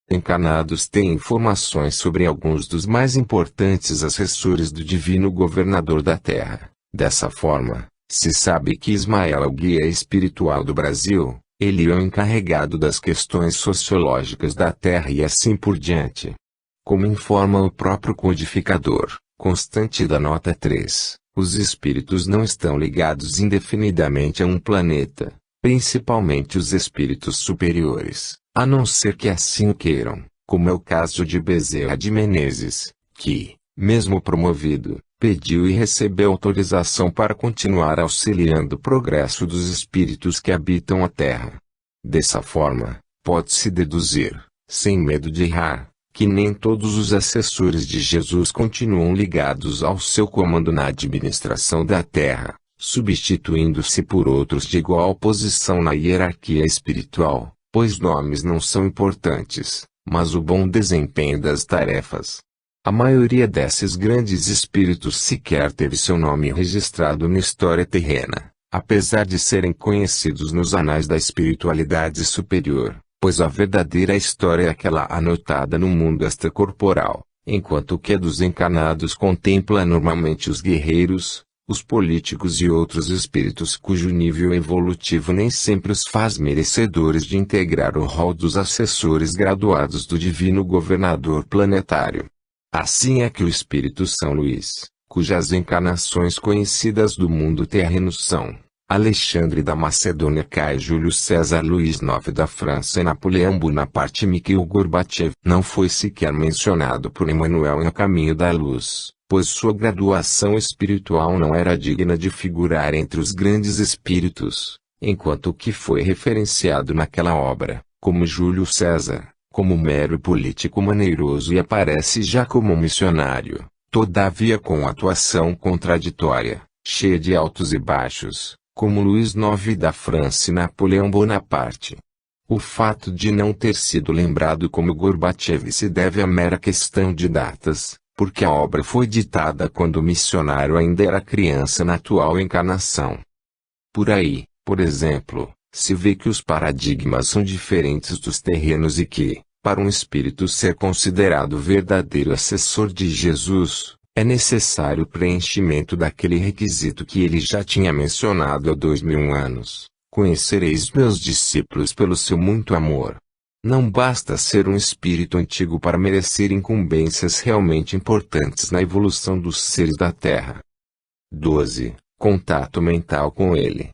encarnados têm informações sobre alguns dos mais importantes assessores do divino governador da Terra. Dessa forma, se sabe que Ismael é o guia espiritual do Brasil, ele é o encarregado das questões sociológicas da Terra e assim por diante. Como informa o próprio codificador, constante da nota 3, os espíritos não estão ligados indefinidamente a um planeta, principalmente os espíritos superiores, a não ser que assim o queiram, como é o caso de Bezerra de Menezes, que, mesmo promovido, pediu e recebeu autorização para continuar auxiliando o progresso dos espíritos que habitam a Terra. Dessa forma, pode-se deduzir, sem medo de errar, que nem todos os assessores de Jesus continuam ligados ao seu comando na administração da Terra, substituindo-se por outros de igual posição na hierarquia espiritual, pois nomes não são importantes, mas o bom desempenho das tarefas. A maioria desses grandes espíritos sequer teve seu nome registrado na história terrena, apesar de serem conhecidos nos anais da espiritualidade superior, pois a verdadeira história é aquela anotada no mundo extracorporal, enquanto que a dos encarnados contempla normalmente os guerreiros, os políticos e outros espíritos cujo nível evolutivo nem sempre os faz merecedores de integrar o rol dos assessores graduados do divino governador planetário. Assim é que o espírito São Luís, cujas encarnações conhecidas do mundo terreno são Alexandre da Macedônia, Caio Júlio César, Luís IX da França e Napoleão Bonaparte, Mikhail Gorbachev, não foi sequer mencionado por Emmanuel em A Caminho da Luz, pois sua graduação espiritual não era digna de figurar entre os grandes espíritos, enquanto o que foi referenciado naquela obra, como Júlio César, como mero político maneiroso e aparece já como um missionário, todavia com atuação contraditória, cheia de altos e baixos, como Luís IX da França e Napoleão Bonaparte. O fato de não ter sido lembrado como Gorbachev se deve à mera questão de datas, porque a obra foi ditada quando o missionário ainda era criança na atual encarnação. Por aí, por exemplo, se vê que os paradigmas são diferentes dos terrenos e que, para um espírito ser considerado verdadeiro assessor de Jesus, é necessário o preenchimento daquele requisito que ele já tinha mencionado há 2000 anos: conhecereis meus discípulos pelo seu muito amor. Não basta ser um espírito antigo para merecer incumbências realmente importantes na evolução dos seres da Terra. 12. Contato mental com ele.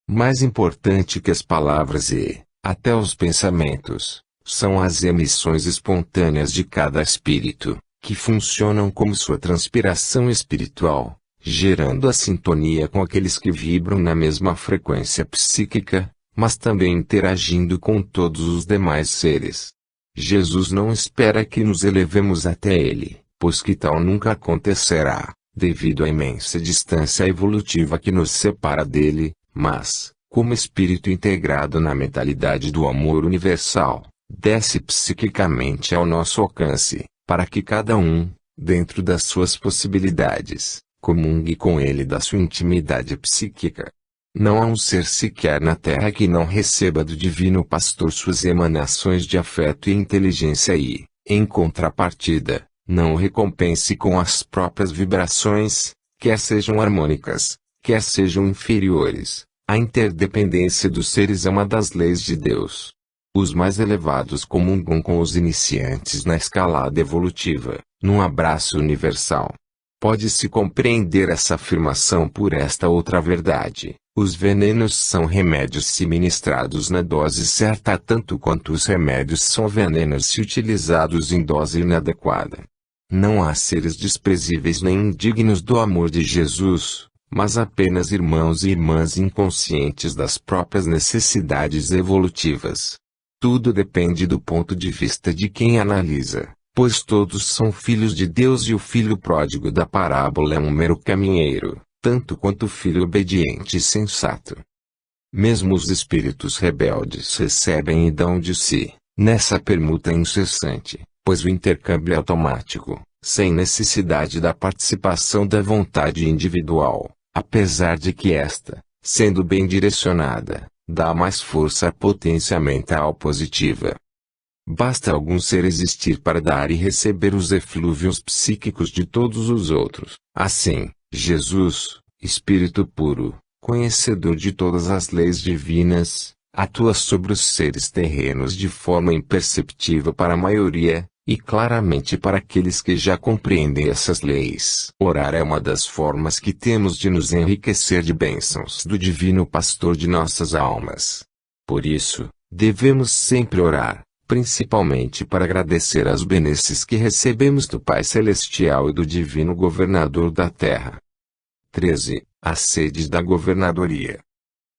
Mais importante que as palavras e, até os pensamentos, são as emissões espontâneas de cada espírito, que funcionam como sua transpiração espiritual, gerando a sintonia com aqueles que vibram na mesma frequência psíquica, mas também interagindo com todos os demais seres. Jesus não espera que nos elevemos até ele, pois que tal nunca acontecerá, devido à imensa distância evolutiva que nos separa dele, mas, como espírito integrado na mentalidade do amor universal, desce psiquicamente ao nosso alcance, para que cada um, dentro das suas possibilidades, comungue com ele da sua intimidade psíquica. Não há um ser sequer na Terra que não receba do Divino Pastor suas emanações de afeto e inteligência e, em contrapartida, não o recompense com as próprias vibrações, quer sejam harmônicas, quer sejam inferiores. A interdependência dos seres é uma das leis de Deus. Os mais elevados comungam com os iniciantes na escalada evolutiva, num abraço universal. Pode-se compreender essa afirmação por esta outra verdade: os venenos são remédios se ministrados na dose certa, tanto quanto os remédios são venenos se utilizados em dose inadequada. Não há seres desprezíveis nem indignos do amor de Jesus, mas apenas irmãos e irmãs inconscientes das próprias necessidades evolutivas. Tudo depende do ponto de vista de quem analisa, pois todos são filhos de Deus e o filho pródigo da parábola é um mero caminheiro, tanto quanto o filho obediente e sensato. Mesmo os espíritos rebeldes recebem e dão de si, nessa permuta incessante, pois o intercâmbio é automático, sem necessidade da participação da vontade individual, apesar de que esta, sendo bem direcionada, dá mais força à potência mental positiva. Basta algum ser existir para dar e receber os eflúvios psíquicos de todos os outros. Assim, Jesus, Espírito puro, conhecedor de todas as leis divinas, atua sobre os seres terrenos de forma imperceptível para a maioria, e claramente para aqueles que já compreendem essas leis. Orar é uma das formas que temos de nos enriquecer de bênçãos do Divino Pastor de nossas almas. Por isso, devemos sempre orar, principalmente para agradecer as benesses que recebemos do Pai Celestial e do Divino Governador da Terra. 13. As sedes da governadoria.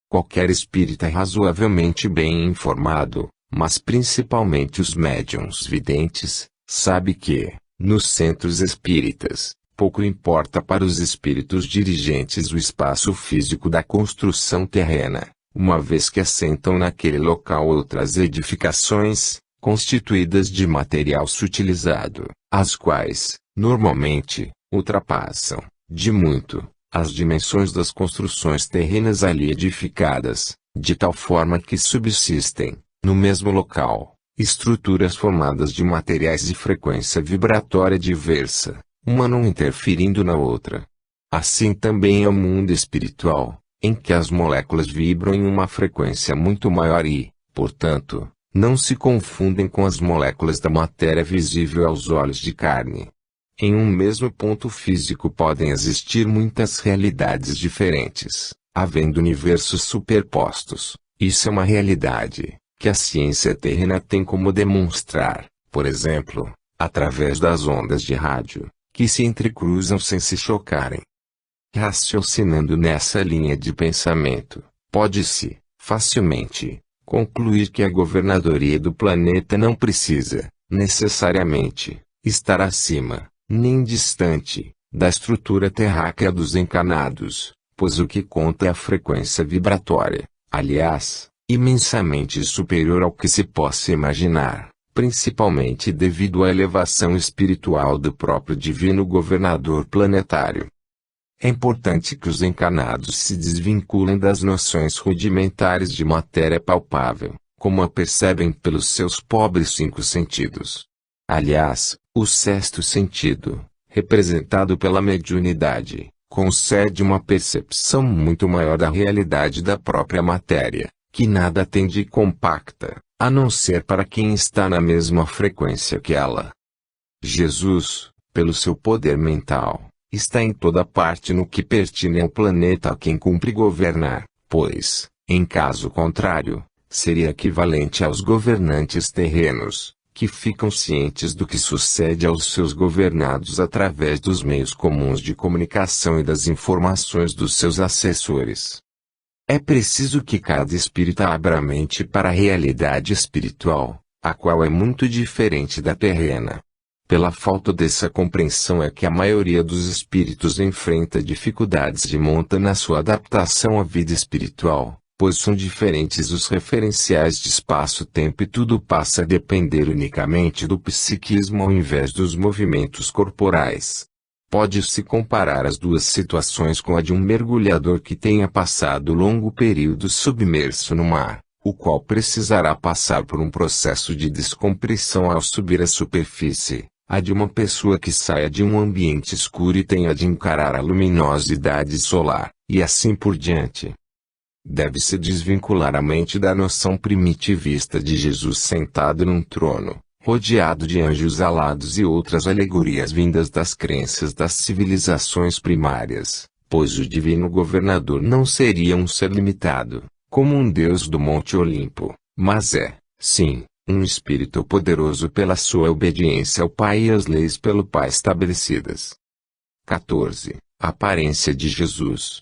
Qualquer espírita razoavelmente bem informado, mas principalmente os médiuns videntes, sabe que, nos centros espíritas, pouco importa para os espíritos dirigentes o espaço físico da construção terrena, uma vez que assentam naquele local outras edificações, constituídas de material sutilizado, as quais, normalmente, ultrapassam, de muito, as dimensões das construções terrenas ali edificadas, de tal forma que subsistem, no mesmo local, estruturas formadas de materiais de frequência vibratória diversa, uma não interferindo na outra. Assim também é o mundo espiritual, em que as moléculas vibram em uma frequência muito maior e, portanto, não se confundem com as moléculas da matéria visível aos olhos de carne. Em um mesmo ponto físico podem existir muitas realidades diferentes, havendo universos superpostos. Isso é uma realidade que a ciência terrena tem como demonstrar, por exemplo, através das ondas de rádio, que se entrecruzam sem se chocarem. Raciocinando nessa linha de pensamento, pode-se, facilmente, concluir que a governadoria do planeta não precisa, necessariamente, estar acima, nem distante, da estrutura terráquea dos encarnados, pois o que conta é a frequência vibratória, aliás, imensamente superior ao que se possa imaginar, principalmente devido à elevação espiritual do próprio Divino Governador planetário. É importante que os encarnados se desvinculem das noções rudimentares de matéria palpável, como a percebem pelos seus pobres 5 sentidos. Aliás, o 6º sentido, representado pela mediunidade, concede uma percepção muito maior da realidade da própria matéria, que nada tem de compacta, a não ser para quem está na mesma frequência que ela. Jesus, pelo seu poder mental, está em toda parte no que pertine ao planeta a quem cumpre governar, pois, em caso contrário, seria equivalente aos governantes terrenos, que ficam cientes do que sucede aos seus governados através dos meios comuns de comunicação e das informações dos seus assessores. É preciso que cada espírita abra a mente para a realidade espiritual, a qual é muito diferente da terrena. Pela falta dessa compreensão é que a maioria dos espíritos enfrenta dificuldades de monta na sua adaptação à vida espiritual, pois são diferentes os referenciais de espaço-tempo e tudo passa a depender unicamente do psiquismo ao invés dos movimentos corporais. Pode-se comparar as duas situações com a de um mergulhador que tenha passado longo período submerso no mar, o qual precisará passar por um processo de descompressão ao subir à superfície, a de uma pessoa que saia de um ambiente escuro e tenha de encarar a luminosidade solar, e assim por diante. Deve-se desvincular a mente da noção primitivista de Jesus sentado num trono, rodeado de anjos alados e outras alegorias vindas das crenças das civilizações primárias, pois o Divino Governador não seria um ser limitado, como um Deus do Monte Olimpo, mas é, sim, um espírito poderoso pela sua obediência ao Pai e às leis pelo Pai estabelecidas. 14. Aparência de Jesus.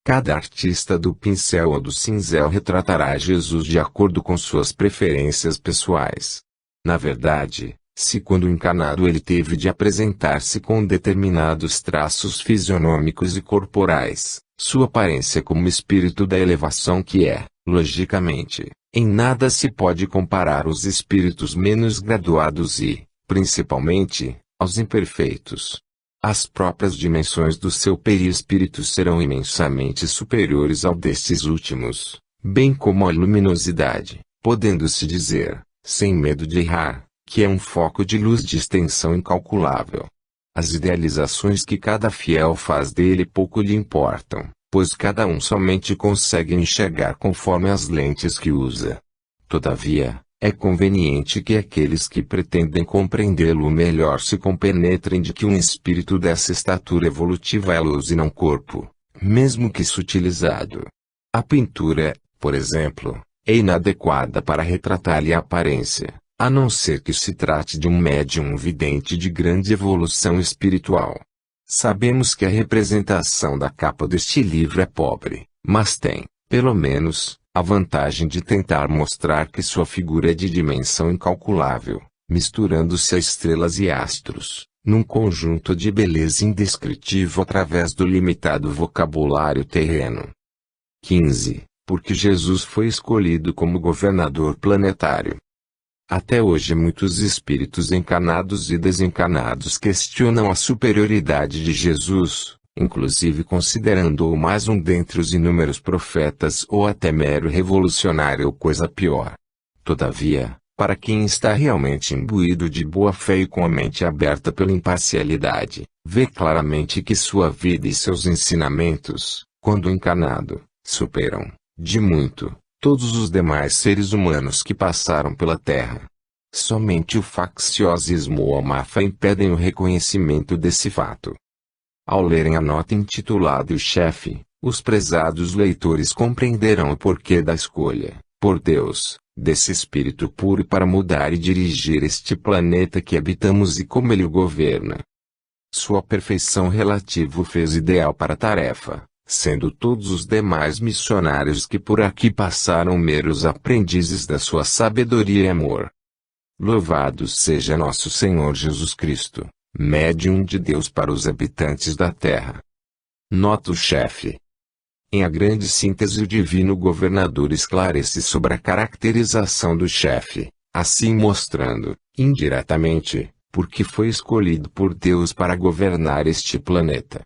Cada artista do pincel ou do cinzel retratará Jesus de acordo com suas preferências pessoais. Na verdade, se quando encarnado ele teve de apresentar-se com determinados traços fisionômicos e corporais, sua aparência como espírito da elevação que é, logicamente, em nada se pode comparar aos espíritos menos graduados e, principalmente, aos imperfeitos. As próprias dimensões do seu perispírito serão imensamente superiores ao destes últimos, bem como a luminosidade, podendo-se dizer, sem medo de errar, que é um foco de luz de extensão incalculável. As idealizações que cada fiel faz dele pouco lhe importam, pois cada um somente consegue enxergar conforme as lentes que usa. Todavia, é conveniente que aqueles que pretendem compreendê-lo melhor se compenetrem de que um espírito dessa estatura evolutiva é luz e não corpo, mesmo que sutilizado. A pintura, por exemplo, é inadequada para retratar-lhe a aparência, a não ser que se trate de um médium vidente de grande evolução espiritual. Sabemos que a representação da capa deste livro é pobre, mas tem, pelo menos, a vantagem de tentar mostrar que sua figura é de dimensão incalculável, misturando-se a estrelas e astros, num conjunto de beleza indescritível através do limitado vocabulário terreno. 15. Porque Jesus foi escolhido como governador planetário. Até hoje muitos espíritos encarnados e desencarnados questionam a superioridade de Jesus, inclusive considerando-o mais um dentre os inúmeros profetas ou até mero revolucionário ou coisa pior. Todavia, para quem está realmente imbuído de boa fé e com a mente aberta pela imparcialidade, vê claramente que sua vida e seus ensinamentos, quando encarnado, superam, de muito, todos os demais seres humanos que passaram pela Terra. Somente o facciosismo ou a má-fé impedem o reconhecimento desse fato. Ao lerem a nota intitulada O Chefe, os prezados leitores compreenderão o porquê da escolha, por Deus, desse espírito puro para mudar e dirigir este planeta que habitamos e como ele o governa. Sua perfeição relativa o fez ideal para a tarefa, sendo todos os demais missionários que por aqui passaram meros aprendizes da sua sabedoria e amor. Louvado seja nosso Senhor Jesus Cristo, médium de Deus para os habitantes da terra. Nota o chefe. Em a grande síntese o divino governador esclarece sobre a caracterização do chefe, assim mostrando, indiretamente, por que foi escolhido por Deus para governar este planeta.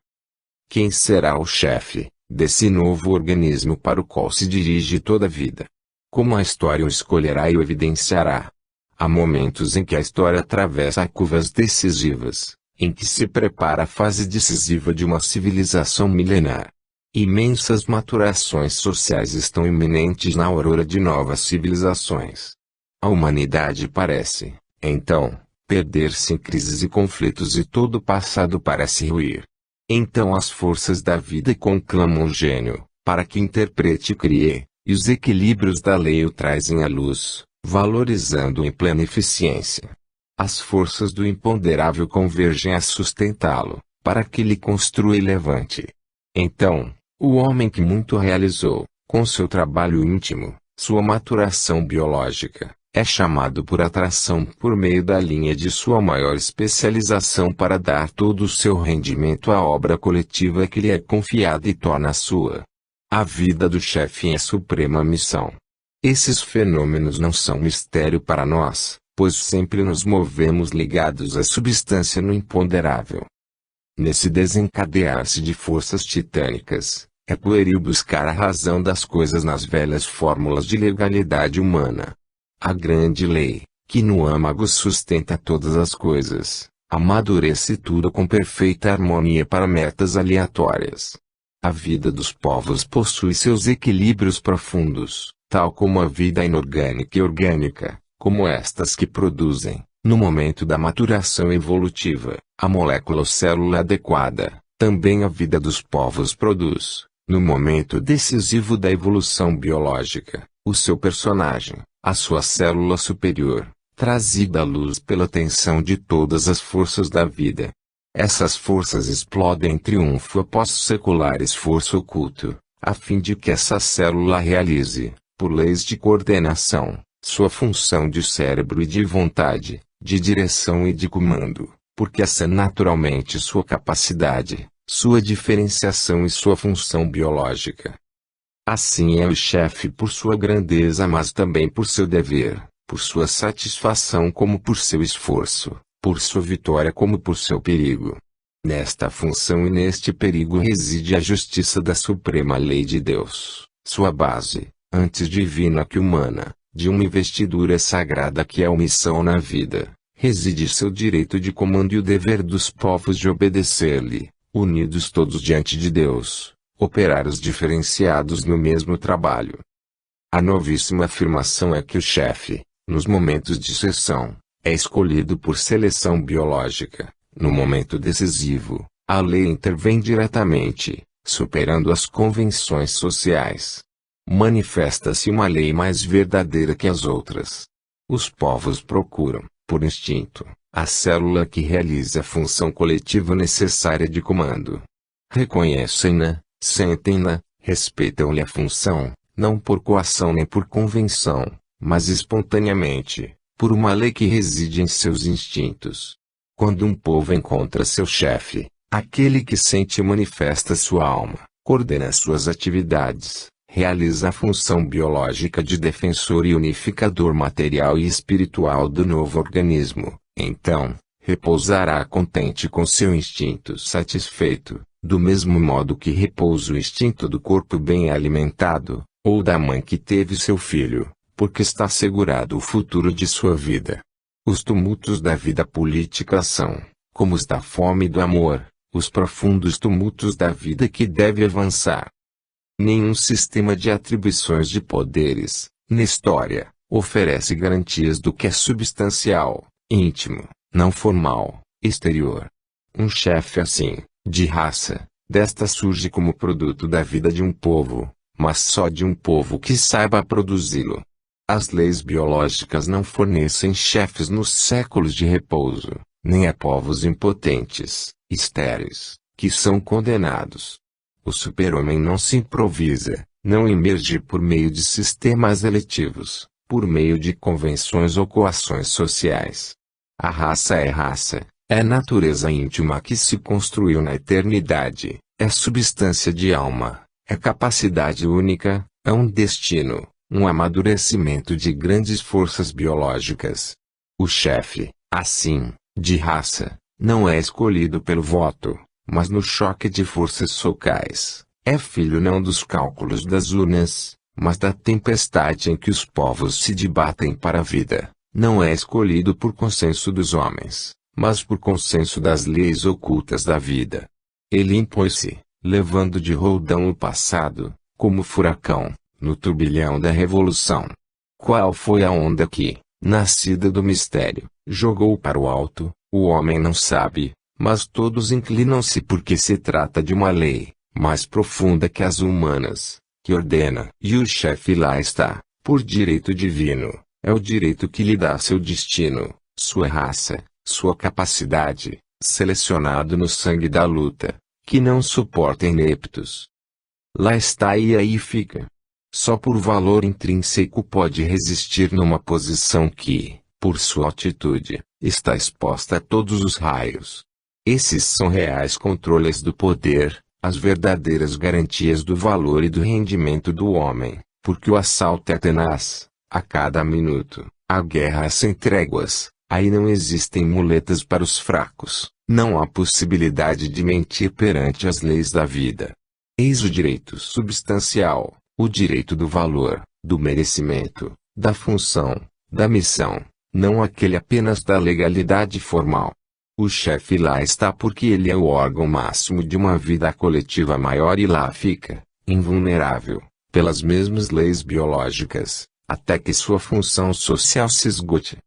Quem será o chefe desse novo organismo para o qual se dirige toda a vida? Como a história o escolherá e o evidenciará? Há momentos em que a história atravessa curvas decisivas, em que se prepara a fase decisiva de uma civilização milenar. Imensas maturações sociais estão iminentes na aurora de novas civilizações. A humanidade parece, então, perder-se em crises e conflitos e todo o passado parece ruir. Então as forças da vida conclamam o gênio, para que interprete e crie, e os equilíbrios da lei o trazem à luz, valorizando-o em plena eficiência. As forças do imponderável convergem a sustentá-lo, para que ele construa e levante. Então, o homem que muito realizou, com seu trabalho íntimo, sua maturação biológica, é chamado por atração por meio da linha de sua maior especialização para dar todo o seu rendimento à obra coletiva que lhe é confiada e torna sua. A vida do chefe é a suprema missão. Esses fenômenos não são mistério para nós, pois sempre nos movemos ligados à substância no imponderável. Nesse desencadear-se de forças titânicas, é pueril buscar a razão das coisas nas velhas fórmulas de legalidade humana. A grande lei, que no âmago sustenta todas as coisas, amadurece tudo com perfeita harmonia para metas aleatórias. A vida dos povos possui seus equilíbrios profundos, tal como a vida inorgânica e orgânica, como estas que produzem, no momento da maturação evolutiva, a molécula ou célula adequada. Também a vida dos povos produz, no momento decisivo da evolução biológica, o seu personagem, a sua célula superior, trazida à luz pela tensão de todas as forças da vida. Essas forças explodem em triunfo após secular esforço oculto, a fim de que essa célula realize, por leis de coordenação, sua função de cérebro e de vontade, de direção e de comando, porque essa é naturalmente sua capacidade, sua diferenciação e sua função biológica. Assim é o chefe por sua grandeza, mas também por seu dever, por sua satisfação como por seu esforço, por sua vitória como por seu perigo. Nesta função e neste perigo reside a justiça da suprema lei de Deus, sua base, antes divina que humana, de uma investidura sagrada que é a missão na vida, reside seu direito de comando e o dever dos povos de obedecer-lhe, unidos todos diante de Deus, operários diferenciados no mesmo trabalho. A novíssima afirmação é que o chefe, nos momentos de sessão, é escolhido por seleção biológica. No momento decisivo, a lei intervém diretamente, superando as convenções sociais. Manifesta-se uma lei mais verdadeira que as outras. Os povos procuram, por instinto, a célula que realiza a função coletiva necessária de comando. Reconhecem-na, sentem-na, respeitam-lhe a função, não por coação nem por convenção, mas espontaneamente, por uma lei que reside em seus instintos. Quando um povo encontra seu chefe, aquele que sente e manifesta sua alma, coordena suas atividades, realiza a função biológica de defensor e unificador material e espiritual do novo organismo, então, repousará contente com seu instinto satisfeito, do mesmo modo que repousa o instinto do corpo bem alimentado, ou da mãe que teve seu filho, porque está assegurado o futuro de sua vida. Os tumultos da vida política são, como os da fome e do amor, os profundos tumultos da vida que deve avançar. Nenhum sistema de atribuições de poderes, na história, oferece garantias do que é substancial, íntimo, não formal, exterior. Um chefe assim, de raça, desta surge como produto da vida de um povo, mas só de um povo que saiba produzi-lo. As leis biológicas não fornecem chefes nos séculos de repouso, nem a povos impotentes, estéreis, que são condenados. O super-homem não se improvisa, não emerge por meio de sistemas eletivos, por meio de convenções ou coações sociais. A raça, é natureza íntima que se construiu na eternidade, é substância de alma, é capacidade única, é um destino, um amadurecimento de grandes forças biológicas. O chefe, assim, de raça, não é escolhido pelo voto, mas no choque de forças socais. É filho não dos cálculos das urnas, mas da tempestade em que os povos se debatem para a vida. Não é escolhido por consenso dos homens, mas por consenso das leis ocultas da vida. Ele impõe-se, levando de roldão o passado, como furacão, no turbilhão da revolução. Qual foi a onda que, nascida do mistério, jogou para o alto? O homem não sabe, mas todos inclinam-se porque se trata de uma lei, mais profunda que as humanas, que ordena. E o chefe lá está, por direito divino, é o direito que lhe dá seu destino, sua raça, sua capacidade, selecionado no sangue da luta, que não suporta ineptos. Lá está e aí fica. Só por valor intrínseco pode resistir numa posição que, por sua altitude, está exposta a todos os raios. Esses são reais controles do poder, as verdadeiras garantias do valor e do rendimento do homem, porque o assalto é tenaz, a cada minuto, a guerra é sem tréguas, aí não existem muletas para os fracos, não há possibilidade de mentir perante as leis da vida. Eis o direito substancial. O direito do valor, do merecimento, da função, da missão, não aquele apenas da legalidade formal. O chefe lá está porque ele é o órgão máximo de uma vida coletiva maior e lá fica, invulnerável, pelas mesmas leis biológicas, até que sua função social se esgote.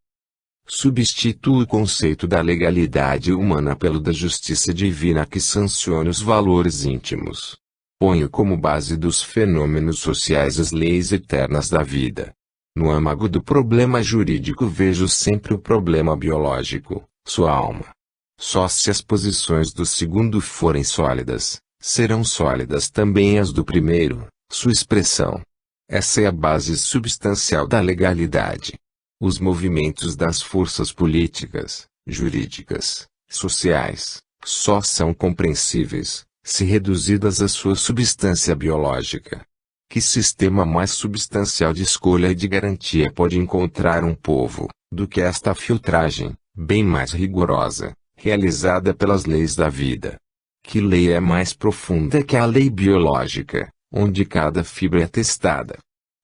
Substitua o conceito da legalidade humana pelo da justiça divina que sanciona os valores íntimos. Ponho como base dos fenômenos sociais as leis eternas da vida. No âmago do problema jurídico vejo sempre o problema biológico, sua alma. Só se as posições do segundo forem sólidas, serão sólidas também as do primeiro, sua expressão. Essa é a base substancial da legalidade. Os movimentos das forças políticas, jurídicas, sociais, só são compreensíveis se reduzidas à sua substância biológica. Que sistema mais substancial de escolha e de garantia pode encontrar um povo, do que esta filtragem, bem mais rigorosa, realizada pelas leis da vida? Que lei é mais profunda que a lei biológica, onde cada fibra é testada?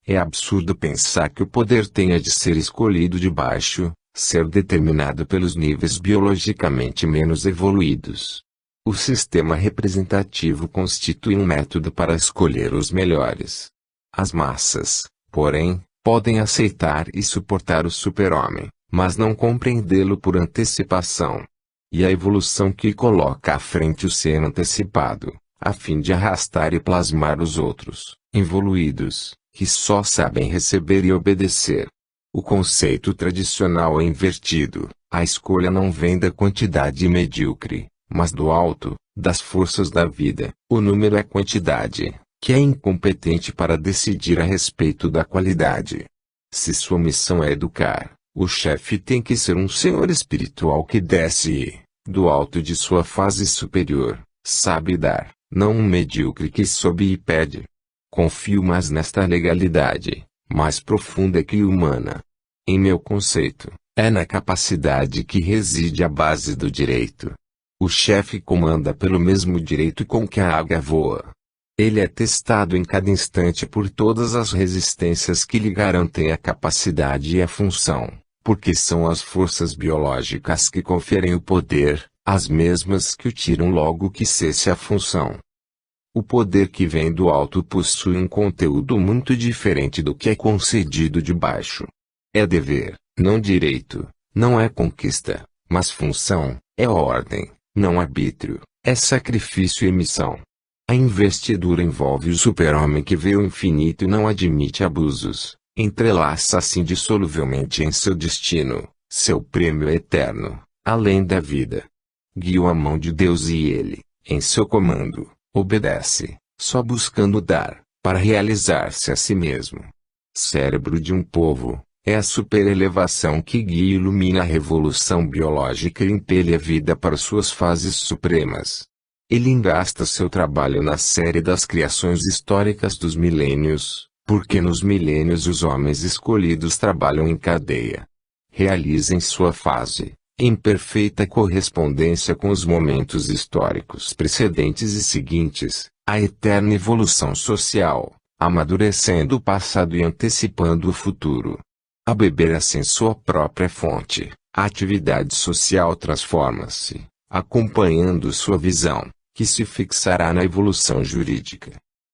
É absurdo pensar que o poder tenha de ser escolhido de baixo, ser determinado pelos níveis biologicamente menos evoluídos. O sistema representativo constitui um método para escolher os melhores. As massas, porém, podem aceitar e suportar o super-homem, mas não compreendê-lo por antecipação. E a evolução que coloca à frente o ser antecipado, a fim de arrastar e plasmar os outros, evoluídos, que só sabem receber e obedecer. O conceito tradicional é invertido: a escolha não vem da quantidade medíocre, mas do alto, das forças da vida. O número é quantidade, que é incompetente para decidir a respeito da qualidade. Se sua missão é educar, o chefe tem que ser um senhor espiritual que desce, do alto de sua fase superior, sabe dar, não um medíocre que sobe e pede. Confio mais nesta legalidade, mais profunda que humana. Em meu conceito, é na capacidade que reside a base do direito. O chefe comanda pelo mesmo direito com que a águia voa. Ele é testado em cada instante por todas as resistências que lhe garantem a capacidade e a função, porque são as forças biológicas que conferem o poder, as mesmas que o tiram logo que cesse a função. O poder que vem do alto possui um conteúdo muito diferente do que é concedido de baixo. É dever, não direito, não é conquista, mas função, é ordem, não arbítrio, é sacrifício e missão. A investidura envolve o super-homem que vê o infinito e não admite abusos, entrelaça-se indissoluvelmente em seu destino, seu prêmio eterno, além da vida. Guia a mão de Deus e ele, em seu comando, obedece, só buscando dar, para realizar-se a si mesmo. Cérebro de um povo, é a superelevação que guia e ilumina a revolução biológica e impele a vida para suas fases supremas. Ele engasta seu trabalho na série das criações históricas dos milênios, porque nos milênios os homens escolhidos trabalham em cadeia. Realiza em sua fase, em perfeita correspondência com os momentos históricos precedentes e seguintes, a eterna evolução social, amadurecendo o passado e antecipando o futuro. A beber assim sua própria fonte, a atividade social transforma-se, acompanhando sua visão, que se fixará na evolução jurídica.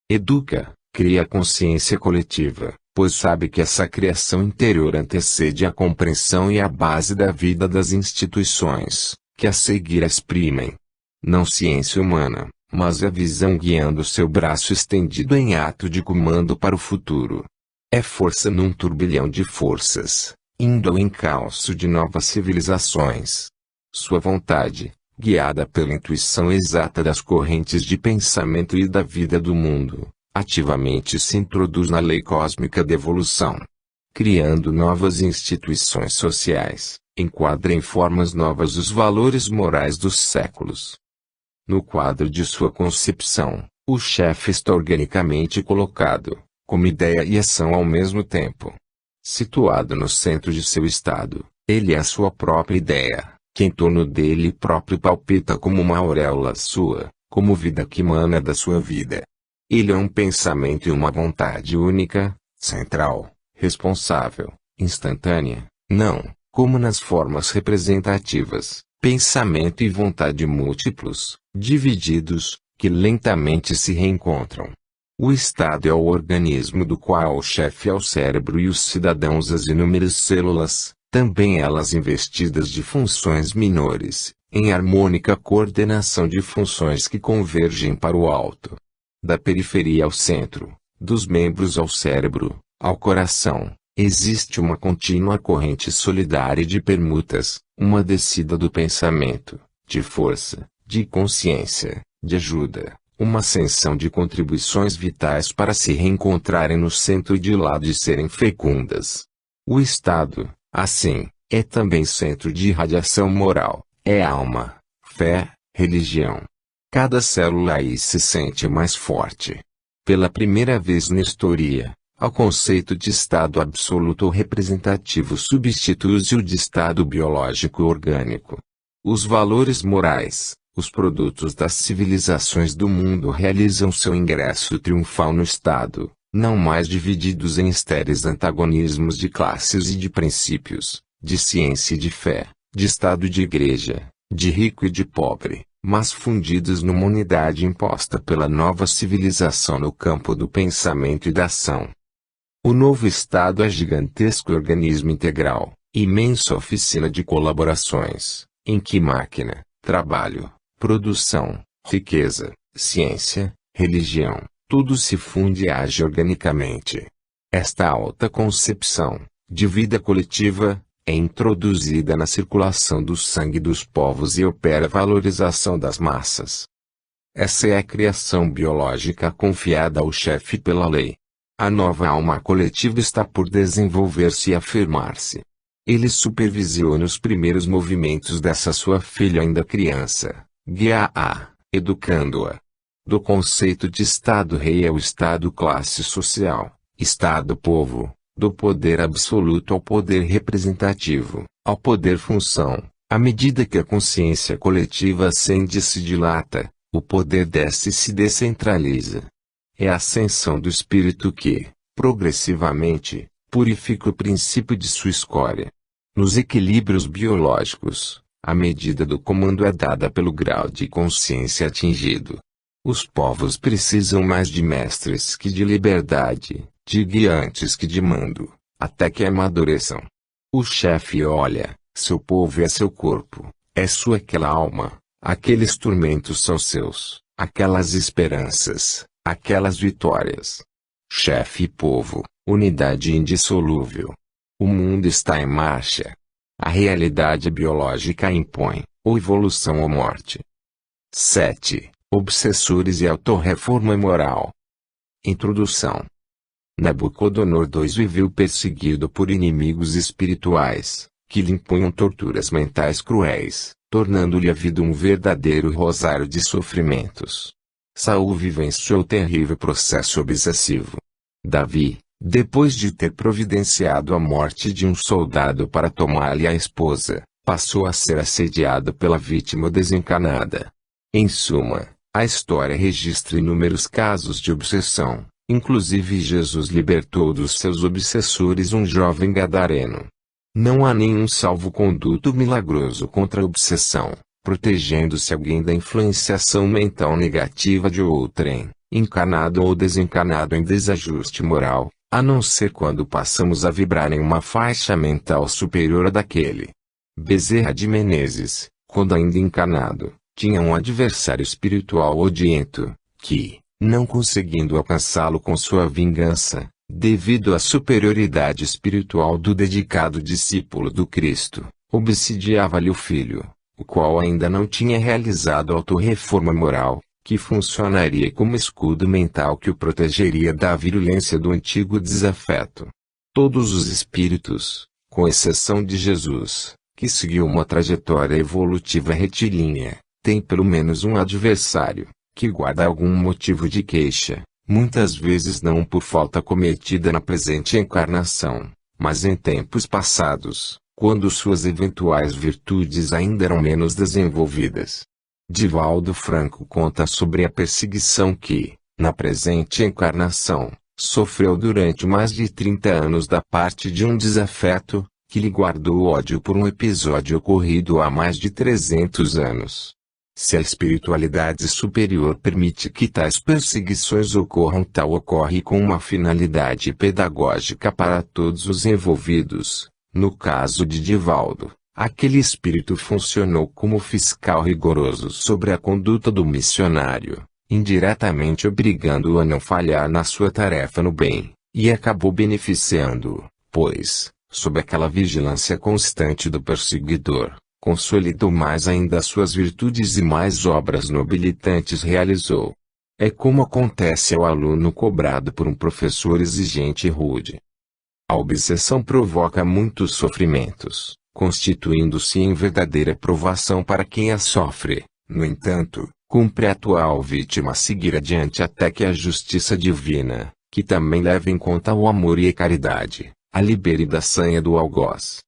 Educa, cria consciência coletiva, pois sabe que essa criação interior antecede a compreensão e a base da vida das instituições, que a seguir exprimem. Não ciência humana, mas a visão guiando seu braço estendido em ato de comando para o futuro. É força num turbilhão de forças, indo ao encalço de novas civilizações. Sua vontade, guiada pela intuição exata das correntes de pensamento e da vida do mundo, ativamente se introduz na lei cósmica da evolução. Criando novas instituições sociais, enquadra em formas novas os valores morais dos séculos. No quadro de sua concepção, o chefe está organicamente colocado, como ideia e ação ao mesmo tempo. Situado no centro de seu estado, ele é a sua própria ideia, que em torno dele próprio palpita como uma auréola sua, como vida que emana da sua vida. Ele é um pensamento e uma vontade única, central, responsável, instantânea, não, como nas formas representativas, pensamento e vontade múltiplos, divididos, que lentamente se reencontram. O Estado é o organismo do qual o chefe é o cérebro e os cidadãos as inúmeras células, também elas investidas de funções menores, em harmônica coordenação de funções que convergem para o alto. Da periferia ao centro, dos membros ao cérebro, ao coração, existe uma contínua corrente solidária de permutas, uma descida do pensamento, de força, de consciência, de ajuda. Uma ascensão de contribuições vitais para se reencontrarem no centro e de lá de serem fecundas. O Estado, assim, é também centro de irradiação moral, é alma, fé, religião. Cada célula aí se sente mais forte. Pela primeira vez na história, ao conceito de Estado absoluto ou representativo substitui-se o de Estado biológico orgânico. Os valores morais, os produtos das civilizações do mundo realizam seu ingresso triunfal no Estado, não mais divididos em estéreis antagonismos de classes e de princípios, de ciência e de fé, de Estado e de Igreja, de rico e de pobre, mas fundidos numa unidade imposta pela nova civilização no campo do pensamento e da ação. O novo Estado é gigantesco organismo integral, imensa oficina de colaborações, em que máquina, trabalho, produção, riqueza, ciência, religião, tudo se funde e age organicamente. Esta alta concepção, de vida coletiva, é introduzida na circulação do sangue dos povos e opera a valorização das massas. Essa é a criação biológica confiada ao chefe pela lei. A nova alma coletiva está por desenvolver-se e afirmar-se. Ele supervisiona os primeiros movimentos dessa sua filha ainda criança, guia-a, educando-a. Do conceito de Estado-rei ao Estado-classe social, Estado-povo, do poder absoluto ao poder representativo, ao poder-função, à medida que a consciência coletiva ascende e se dilata, o poder desce e se descentraliza. É a ascensão do espírito que, progressivamente, purifica o princípio de sua escória. Nos equilíbrios biológicos, a medida do comando é dada pelo grau de consciência atingido. Os povos precisam mais de mestres que de liberdade, de guiantes que de mando, até que amadureçam. O chefe olha, seu povo é seu corpo, é sua aquela alma, aqueles tormentos são seus, aquelas esperanças, aquelas vitórias. Chefe e povo, unidade indissolúvel. O mundo está em marcha. A realidade biológica impõe, ou evolução ou morte. 7. Obsessores e autorreforma moral. Introdução. Nabucodonosor II viveu perseguido por inimigos espirituais, que lhe impunham torturas mentais cruéis, tornando-lhe a vida um verdadeiro rosário de sofrimentos. Saul vivenciou o terrível processo obsessivo. Davi, depois de ter providenciado a morte de um soldado para tomar-lhe a esposa, passou a ser assediado pela vítima desencanada. Em suma, a história registra inúmeros casos de obsessão, inclusive Jesus libertou dos seus obsessores um jovem gadareno. Não há nenhum salvo-conduto milagroso contra a obsessão, protegendo-se alguém da influenciação mental negativa de outrem, encanado ou desencanado em desajuste moral, a não ser quando passamos a vibrar em uma faixa mental superior à daquele. Bezerra de Menezes, quando ainda encanado, tinha um adversário espiritual odiento, que, não conseguindo alcançá-lo com sua vingança, devido à superioridade espiritual do dedicado discípulo do Cristo, obsidiava-lhe o filho, o qual ainda não tinha realizado a autorreforma moral, que funcionaria como escudo mental que o protegeria da virulência do antigo desafeto. Todos os espíritos, com exceção de Jesus, que seguiu uma trajetória evolutiva retilínea, têm pelo menos um adversário, que guarda algum motivo de queixa, muitas vezes não por falta cometida na presente encarnação, mas em tempos passados, quando suas eventuais virtudes ainda eram menos desenvolvidas. Divaldo Franco conta sobre a perseguição que, na presente encarnação, sofreu durante mais de 30 anos da parte de um desafeto, que lhe guardou ódio por um episódio ocorrido há mais de 300 anos. Se a espiritualidade superior permite que tais perseguições ocorram, tal ocorre com uma finalidade pedagógica para todos os envolvidos. No caso de Divaldo, aquele espírito funcionou como fiscal rigoroso sobre a conduta do missionário, indiretamente obrigando-o a não falhar na sua tarefa no bem, e acabou beneficiando-o, pois, sob aquela vigilância constante do perseguidor, consolidou mais ainda as suas virtudes e mais obras nobilitantes realizou. É como acontece ao aluno cobrado por um professor exigente e rude. A obsessão provoca muitos sofrimentos, constituindo-se em verdadeira provação para quem a sofre. No entanto, cumpre a atual vítima seguir adiante até que a justiça divina, que também leva em conta o amor e a caridade, a libere da sanha do algoz.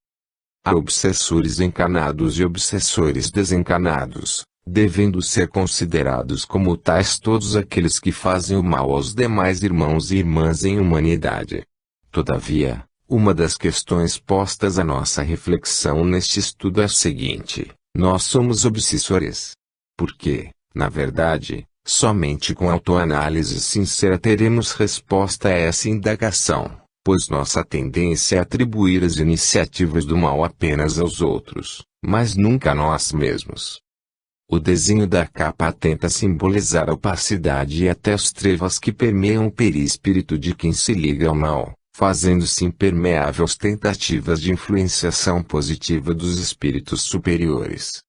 Há obsessores encanados e obsessores desencanados, devendo ser considerados como tais todos aqueles que fazem o mal aos demais irmãos e irmãs em humanidade. Todavia, uma das questões postas à nossa reflexão neste estudo é a seguinte: nós somos obsessores. Porque, na verdade, somente com autoanálise sincera teremos resposta a essa indagação, pois nossa tendência é atribuir as iniciativas do mal apenas aos outros, mas nunca a nós mesmos. O desenho da capa tenta simbolizar a opacidade e até as trevas que permeiam o perispírito de quem se liga ao mal, fazendo-se impermeável às tentativas de influenciação positiva dos espíritos superiores.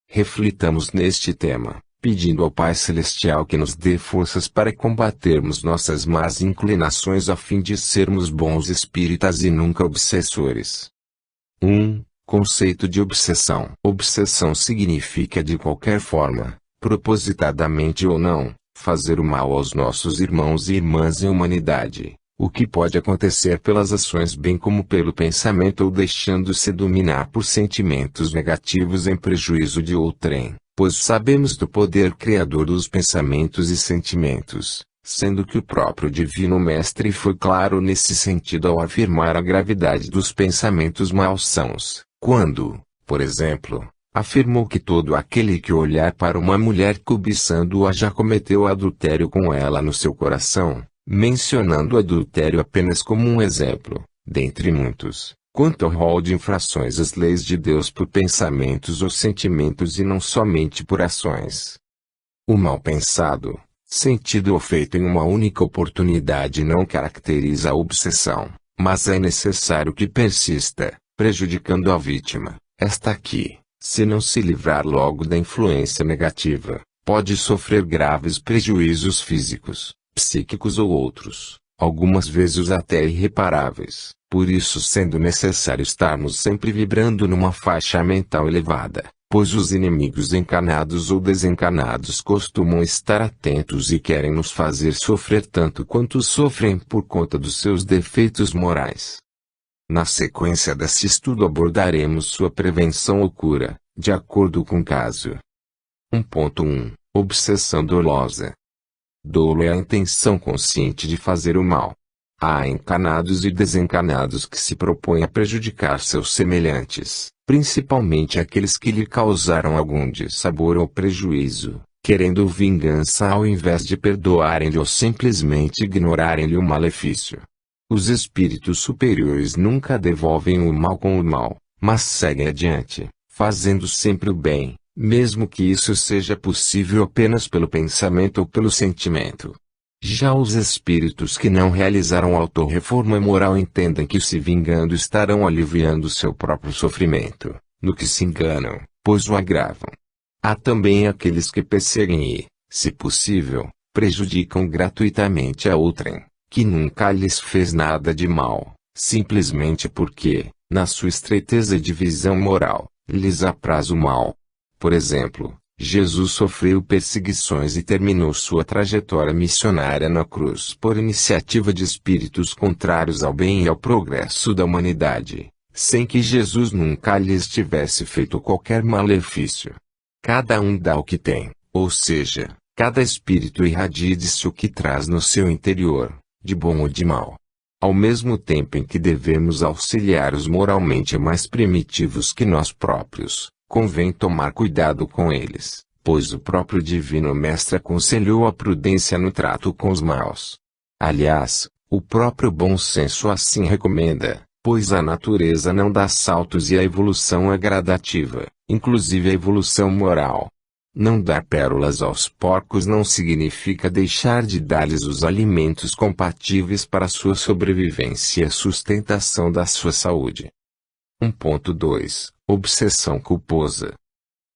Reflitamos neste tema, pedindo ao Pai Celestial que nos dê forças para combatermos nossas más inclinações a fim de sermos bons espíritas e nunca obsessores. 1. Conceito de obsessão. Obsessão significa de qualquer forma, propositadamente ou não, fazer o mal aos nossos irmãos e irmãs em humanidade, o que pode acontecer pelas ações bem como pelo pensamento ou deixando-se dominar por sentimentos negativos em prejuízo de outrem, pois sabemos do poder criador dos pensamentos e sentimentos, sendo que o próprio Divino Mestre foi claro nesse sentido ao afirmar a gravidade dos pensamentos malsãos, quando, por exemplo, afirmou que todo aquele que olhar para uma mulher cobiçando-a já cometeu adultério com ela no seu coração, mencionando o adultério apenas como um exemplo, dentre muitos, quanto ao rol de infrações às leis de Deus por pensamentos ou sentimentos e não somente por ações. O mal pensado, sentido ou feito em uma única oportunidade não caracteriza a obsessão, mas é necessário que persista, prejudicando a vítima. Esta aqui, se não se livrar logo da influência negativa, pode sofrer graves prejuízos físicos, psíquicos ou outros, algumas vezes até irreparáveis, por isso sendo necessário estarmos sempre vibrando numa faixa mental elevada, pois os inimigos encarnados ou desencarnados costumam estar atentos e querem nos fazer sofrer tanto quanto sofrem por conta dos seus defeitos morais. Na sequência desse estudo abordaremos sua prevenção ou cura, de acordo com o caso. 1.1 Obsessão dolosa. Dolo é a intenção consciente de fazer o mal. Há encarnados e desencarnados que se propõem a prejudicar seus semelhantes, principalmente aqueles que lhe causaram algum dissabor ou prejuízo, querendo vingança ao invés de perdoarem-lhe ou simplesmente ignorarem-lhe o malefício. Os espíritos superiores nunca devolvem o mal com o mal, mas seguem adiante, fazendo sempre o bem, mesmo que isso seja possível apenas pelo pensamento ou pelo sentimento. Já os espíritos que não realizaram autorreforma moral entendem que se vingando estarão aliviando seu próprio sofrimento, no que se enganam, pois o agravam. Há também aqueles que perseguem e, se possível, prejudicam gratuitamente a outrem, que nunca lhes fez nada de mal, simplesmente porque, na sua estreiteza de visão moral, lhes apraz o mal. Por exemplo, Jesus sofreu perseguições e terminou sua trajetória missionária na cruz por iniciativa de espíritos contrários ao bem e ao progresso da humanidade, sem que Jesus nunca lhes tivesse feito qualquer malefício. Cada um dá o que tem, ou seja, cada espírito irradia de si o que traz no seu interior, de bom ou de mal. Ao mesmo tempo em que devemos auxiliar os moralmente mais primitivos que nós próprios, convém tomar cuidado com eles, pois o próprio Divino Mestre aconselhou a prudência no trato com os maus. Aliás, o próprio bom senso assim recomenda, pois a natureza não dá saltos e a evolução é gradativa, inclusive a evolução moral. Não dar pérolas aos porcos não significa deixar de dar-lhes os alimentos compatíveis para sua sobrevivência e a sustentação da sua saúde. 1.2 Obsessão culposa.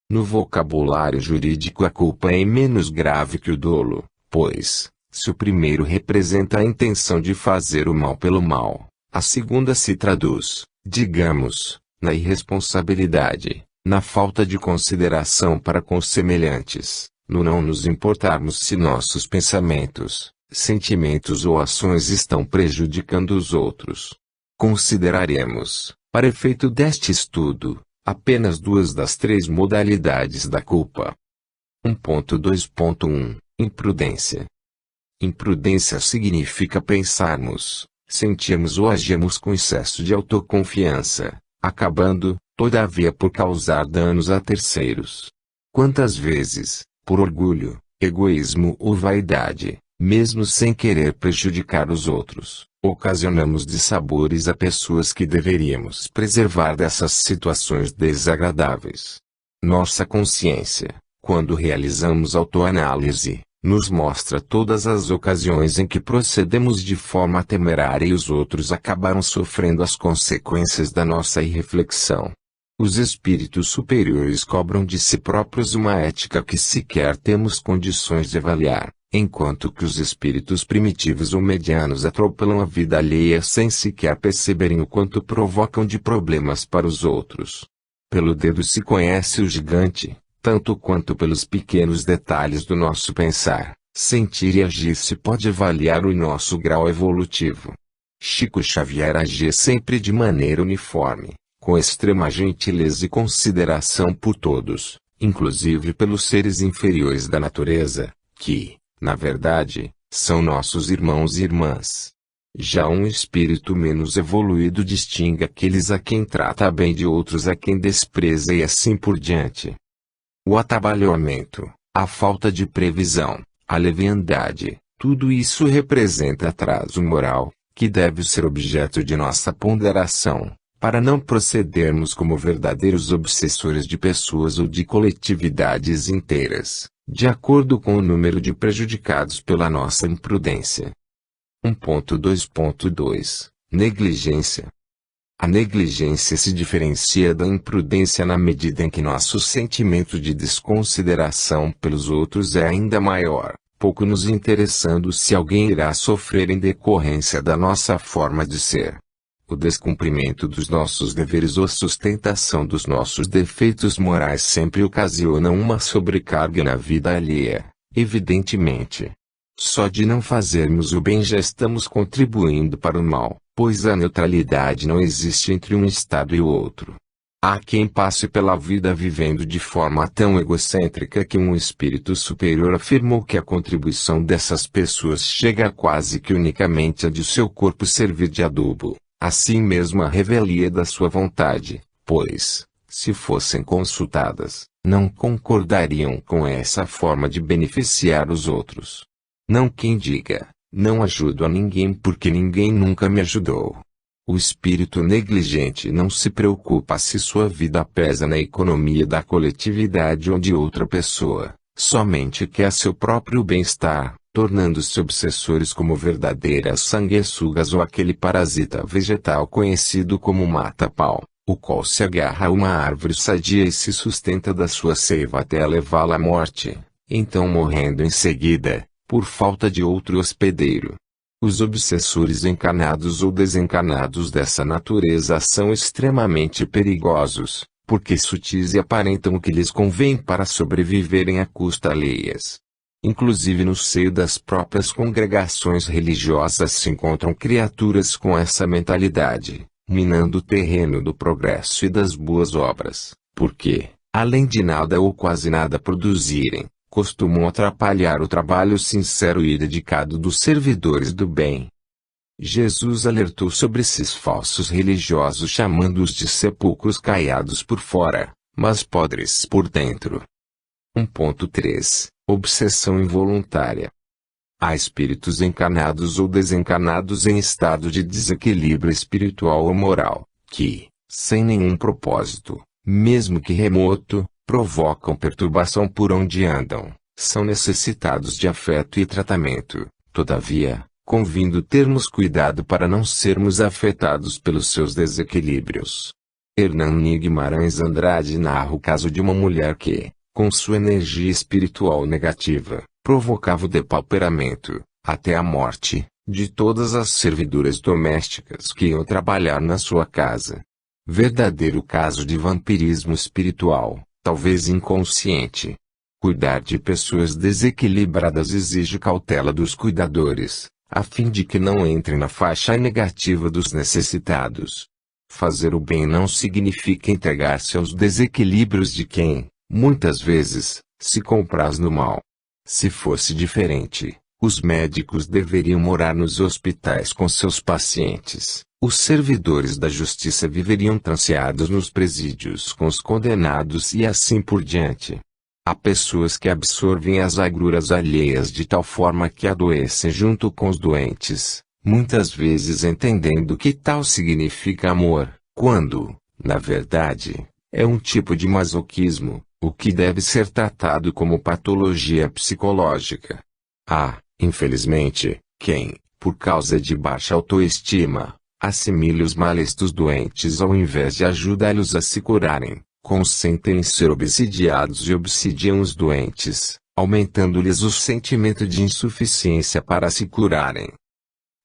No vocabulário jurídico a culpa é menos grave que o dolo, pois, se o primeiro representa a intenção de fazer o mal pelo mal, a segunda se traduz, digamos, na irresponsabilidade, na falta de consideração para com os semelhantes, no não nos importarmos se nossos pensamentos, sentimentos ou ações estão prejudicando os outros. Consideraremos, para efeito deste estudo, apenas duas das três modalidades da culpa. 1.2.1 Imprudência. Imprudência significa pensarmos, sentirmos ou agirmos com excesso de autoconfiança, acabando, todavia, por causar danos a terceiros. Quantas vezes, por orgulho, egoísmo ou vaidade, mesmo sem querer prejudicar os outros, ocasionamos dissabores a pessoas que deveríamos preservar dessas situações desagradáveis. Nossa consciência, quando realizamos autoanálise, nos mostra todas as ocasiões em que procedemos de forma temerária e os outros acabaram sofrendo as consequências da nossa irreflexão. Os espíritos superiores cobram de si próprios uma ética que sequer temos condições de avaliar, enquanto que os espíritos primitivos ou medianos atropelam a vida alheia sem sequer perceberem o quanto provocam de problemas para os outros. Pelo dedo se conhece o gigante, tanto quanto pelos pequenos detalhes do nosso pensar, sentir e agir se pode avaliar o nosso grau evolutivo. Chico Xavier agia sempre de maneira uniforme, com extrema gentileza e consideração por todos, inclusive pelos seres inferiores da natureza, que, na verdade, são nossos irmãos e irmãs. Já um espírito menos evoluído distingue aqueles a quem trata bem de outros a quem despreza e assim por diante. O atabalhoamento, a falta de previsão, a leviandade, tudo isso representa atraso moral, que deve ser objeto de nossa ponderação, para não procedermos como verdadeiros obsessores de pessoas ou de coletividades inteiras, de acordo com o número de prejudicados pela nossa imprudência. 1.2.2 Negligência. A negligência se diferencia da imprudência na medida em que nosso sentimento de desconsideração pelos outros é ainda maior, pouco nos interessando se alguém irá sofrer em decorrência da nossa forma de ser. O descumprimento dos nossos deveres ou a sustentação dos nossos defeitos morais sempre ocasionam uma sobrecarga na vida alheia, evidentemente. Só de não fazermos o bem já estamos contribuindo para o mal, pois a neutralidade não existe entre um estado e o outro. Há quem passe pela vida vivendo de forma tão egocêntrica que um espírito superior afirmou que a contribuição dessas pessoas chega quase que unicamente a de seu corpo servir de adubo, assim mesmo a revelia da sua vontade, pois, se fossem consultadas, não concordariam com essa forma de beneficiar os outros. Não quem diga, não ajudo a ninguém porque ninguém nunca me ajudou. O espírito negligente não se preocupa se sua vida pesa na economia da coletividade ou de outra pessoa, somente quer seu próprio bem-estar, tornando-se obsessores como verdadeiras sanguessugas ou aquele parasita vegetal conhecido como mata-pau, o qual se agarra a uma árvore sadia e se sustenta da sua seiva até levá-la à morte, então morrendo em seguida, por falta de outro hospedeiro. Os obsessores encarnados ou desencarnados dessa natureza são extremamente perigosos, porque sutis e aparentam o que lhes convém para sobreviverem a custa alheias. Inclusive no seio das próprias congregações religiosas se encontram criaturas com essa mentalidade, minando o terreno do progresso e das boas obras, porque, além de nada ou quase nada produzirem, costumam atrapalhar o trabalho sincero e dedicado dos servidores do bem. Jesus alertou sobre esses falsos religiosos chamando-os de sepulcros caiados por fora, mas podres por dentro. 1.3 Obsessão involuntária. Há espíritos encarnados ou desencarnados em estado de desequilíbrio espiritual ou moral, que, sem nenhum propósito, mesmo que remoto, provocam perturbação por onde andam, são necessitados de afeto e tratamento. Todavia, convindo termos cuidado para não sermos afetados pelos seus desequilíbrios. Hernani Guimarães Andrade narra o caso de uma mulher que, com sua energia espiritual negativa, provocava o depauperamento, até a morte, de todas as servidoras domésticas que iam trabalhar na sua casa. Verdadeiro caso de vampirismo espiritual, talvez inconsciente. Cuidar de pessoas desequilibradas exige cautela dos cuidadores, a fim de que não entrem na faixa negativa dos necessitados. Fazer o bem não significa entregar-se aos desequilíbrios de quem, Muitas vezes, se compraz no mal. Se fosse diferente, os médicos deveriam morar nos hospitais com seus pacientes. Os servidores da justiça viveriam transeados nos presídios com os condenados e assim por diante. Há pessoas que absorvem as agruras alheias de tal forma que adoecem junto com os doentes, muitas vezes entendendo que tal significa amor, quando, na verdade, é um tipo de masoquismo, o que deve ser tratado como patologia psicológica. Há, infelizmente, quem, por causa de baixa autoestima, assimile os males dos doentes ao invés de ajudá-los a se curarem, consentem em ser obsidiados e obsidiam os doentes, aumentando-lhes o sentimento de insuficiência para se curarem.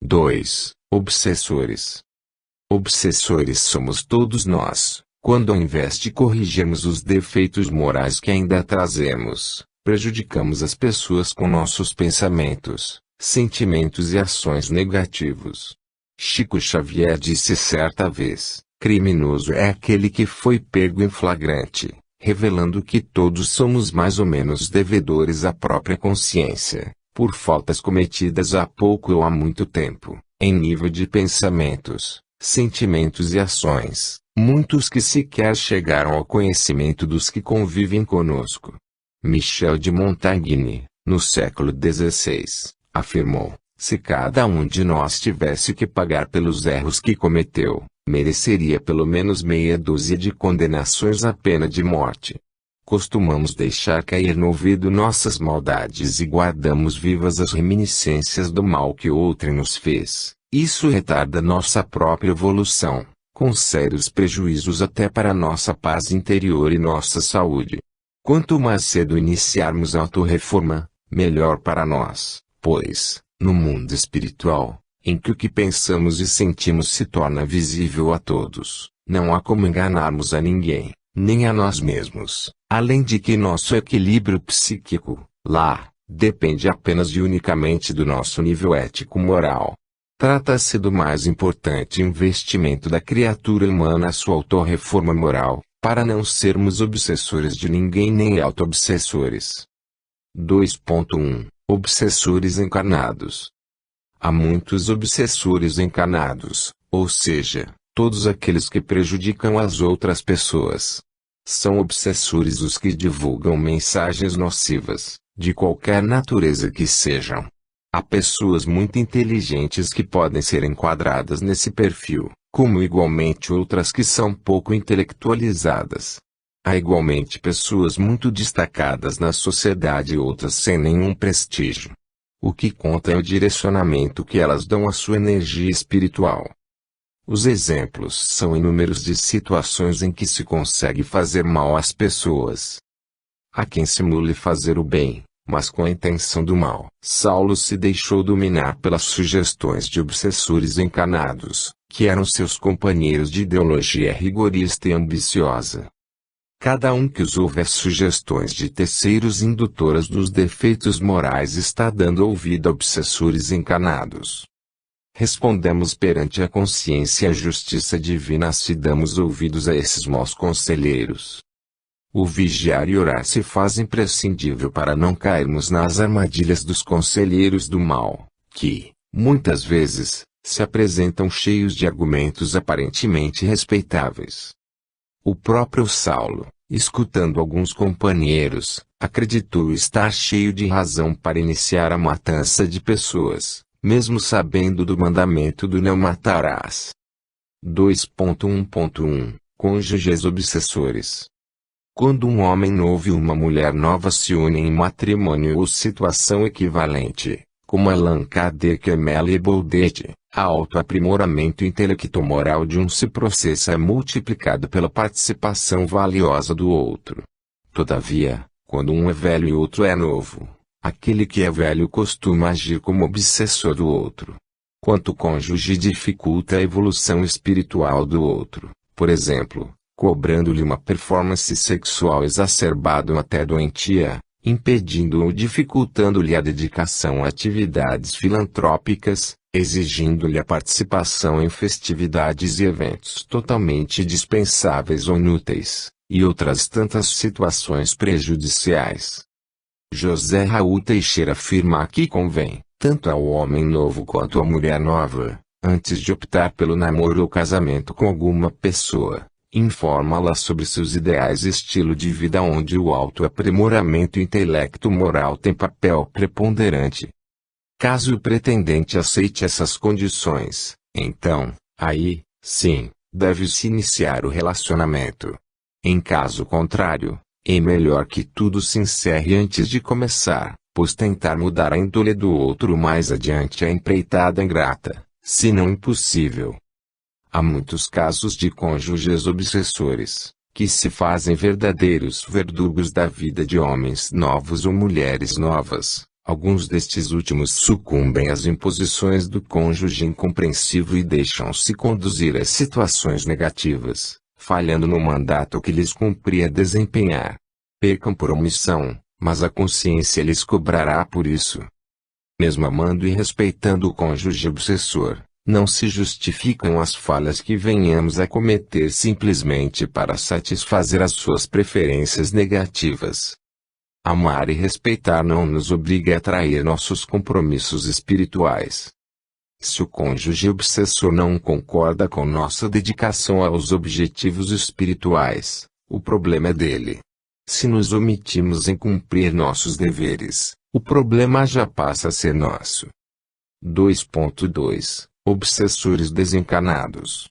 2. Obsessores. Obsessores somos todos nós, quando ao invés de corrigirmos os defeitos morais que ainda trazemos, prejudicamos as pessoas com nossos pensamentos, sentimentos e ações negativos. Chico Xavier disse certa vez: criminoso é aquele que foi pego em flagrante, revelando que todos somos mais ou menos devedores à própria consciência, por faltas cometidas há pouco ou há muito tempo, em nível de pensamentos, sentimentos e ações, muitos que sequer chegaram ao conhecimento dos que convivem conosco. Michel de Montaigne, no século XVI, afirmou: se cada um de nós tivesse que pagar pelos erros que cometeu, mereceria pelo menos meia dúzia de condenações à pena de morte. Costumamos deixar cair no ouvido nossas maldades e guardamos vivas as reminiscências do mal que outrem nos fez. Isso retarda nossa própria evolução, com sérios prejuízos até para nossa paz interior e nossa saúde. Quanto mais cedo iniciarmos a autorreforma, melhor para nós, pois, no mundo espiritual, em que o que pensamos e sentimos se torna visível a todos, não há como enganarmos a ninguém, nem a nós mesmos, além de que nosso equilíbrio psíquico, lá, depende apenas e unicamente do nosso nível ético-moral. Trata-se do mais importante investimento da criatura humana, a sua autorreforma moral, para não sermos obsessores de ninguém nem auto-obsessores. 2.1 Obsessores encarnados. Há muitos obsessores encarnados, ou seja, todos aqueles que prejudicam as outras pessoas. São obsessores os que divulgam mensagens nocivas, de qualquer natureza que sejam. Há pessoas muito inteligentes que podem ser enquadradas nesse perfil, como igualmente outras que são pouco intelectualizadas. Há igualmente pessoas muito destacadas na sociedade e outras sem nenhum prestígio. O que conta é o direcionamento que elas dão à sua energia espiritual. Os exemplos são inúmeros de situações em que se consegue fazer mal às pessoas. Há quem simule fazer o bem, mas com a intenção do mal. Saulo se deixou dominar pelas sugestões de obsessores encarnados, que eram seus companheiros de ideologia rigorista e ambiciosa. Cada um que os ouve às sugestões de terceiros indutoras dos defeitos morais está dando ouvido a obsessores encarnados. Respondemos perante a consciência e a justiça divina se damos ouvidos a esses maus conselheiros. O vigiar e orar se faz imprescindível para não cairmos nas armadilhas dos conselheiros do mal, que, muitas vezes, se apresentam cheios de argumentos aparentemente respeitáveis. O próprio Saulo, escutando alguns companheiros, acreditou estar cheio de razão para iniciar a matança de pessoas, mesmo sabendo do mandamento do não matarás. 2.1.1 Cônjuges obsessores. Quando um homem novo e uma mulher nova se unem em matrimônio ou situação equivalente, como Allan Kardec e Melly Boudet, a autoaprimoramento intelecto-moral de um se processa é multiplicado pela participação valiosa do outro. Todavia, quando um é velho e outro é novo, aquele que é velho costuma agir como obsessor do outro. Quanto o cônjuge dificulta a evolução espiritual do outro, por exemplo, cobrando-lhe uma performance sexual exacerbada ou até doentia, impedindo ou dificultando-lhe a dedicação a atividades filantrópicas, exigindo-lhe a participação em festividades e eventos totalmente dispensáveis ou inúteis, e outras tantas situações prejudiciais. José Raul Teixeira afirma que convém, tanto ao homem novo quanto à mulher nova, antes de optar pelo namoro ou casamento com alguma pessoa, informa-la sobre seus ideais e estilo de vida onde o autoaprimoramento intelecto-moral tem papel preponderante. Caso o pretendente aceite essas condições, então, aí, sim, deve-se iniciar o relacionamento. Em caso contrário, é melhor que tudo se encerre antes de começar, pois tentar mudar a índole do outro mais adiante é empreitada ingrata, se não impossível. Há muitos casos de cônjuges obsessores, que se fazem verdadeiros verdugos da vida de homens novos ou mulheres novas. Alguns destes últimos sucumbem às imposições do cônjuge incompreensível e deixam-se conduzir a situações negativas, falhando no mandato que lhes cumpria desempenhar. Pecam por omissão, mas a consciência lhes cobrará por isso. Mesmo amando e respeitando o cônjuge obsessor, não se justificam as falhas que venhamos a cometer simplesmente para satisfazer as suas preferências negativas. Amar e respeitar não nos obriga a trair nossos compromissos espirituais. Se o cônjuge obsessor não concorda com nossa dedicação aos objetivos espirituais, o problema é dele. Se nos omitimos em cumprir nossos deveres, o problema já passa a ser nosso. 2.2 Obsessores desencanados.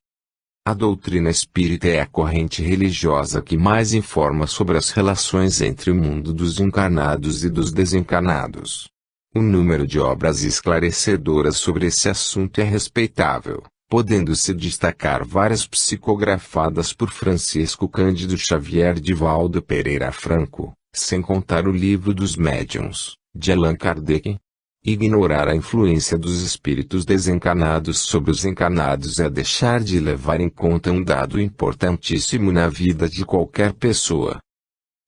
A doutrina espírita é a corrente religiosa que mais informa sobre as relações entre o mundo dos encarnados e dos desencanados. O número de obras esclarecedoras sobre esse assunto é respeitável, podendo-se destacar várias psicografadas por Francisco Cândido Xavier de Valdo Pereira Franco, sem contar o Livro dos Médiuns, de Allan Kardec. Ignorar a influência dos espíritos desencanados sobre os encarnados é deixar de levar em conta um dado importantíssimo na vida de qualquer pessoa.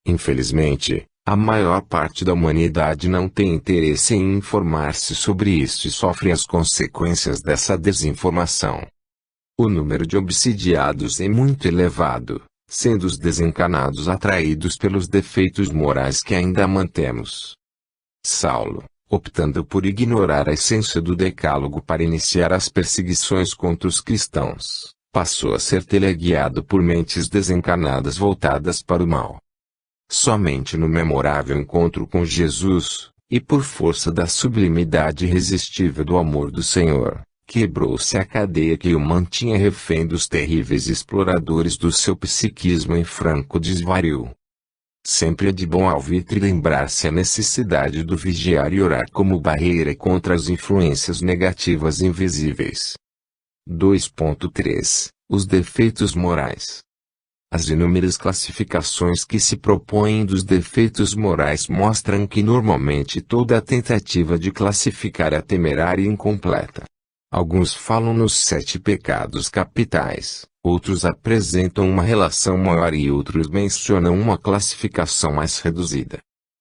Infelizmente, a maior parte da humanidade não tem interesse em informar-se sobre isso e sofre as consequências dessa desinformação. O número de obsidiados é muito elevado, sendo os desencanados atraídos pelos defeitos morais que ainda mantemos. Saulo, optando por ignorar a essência do decálogo para iniciar as perseguições contra os cristãos, passou a ser teleguiado por mentes desencarnadas voltadas para o mal. Somente no memorável encontro com Jesus, e por força da sublimidade irresistível do amor do Senhor, quebrou-se a cadeia que o mantinha refém dos terríveis exploradores do seu psiquismo em franco desvario. Sempre é de bom alvitre lembrar-se a necessidade do vigiar e orar como barreira contra as influências negativas invisíveis. 2.3 Os defeitos morais. As inúmeras classificações que se propõem dos defeitos morais mostram que normalmente toda a tentativa de classificar é temerária e incompleta. Alguns falam nos 7 pecados capitais, outros apresentam uma relação maior e outros mencionam uma classificação mais reduzida.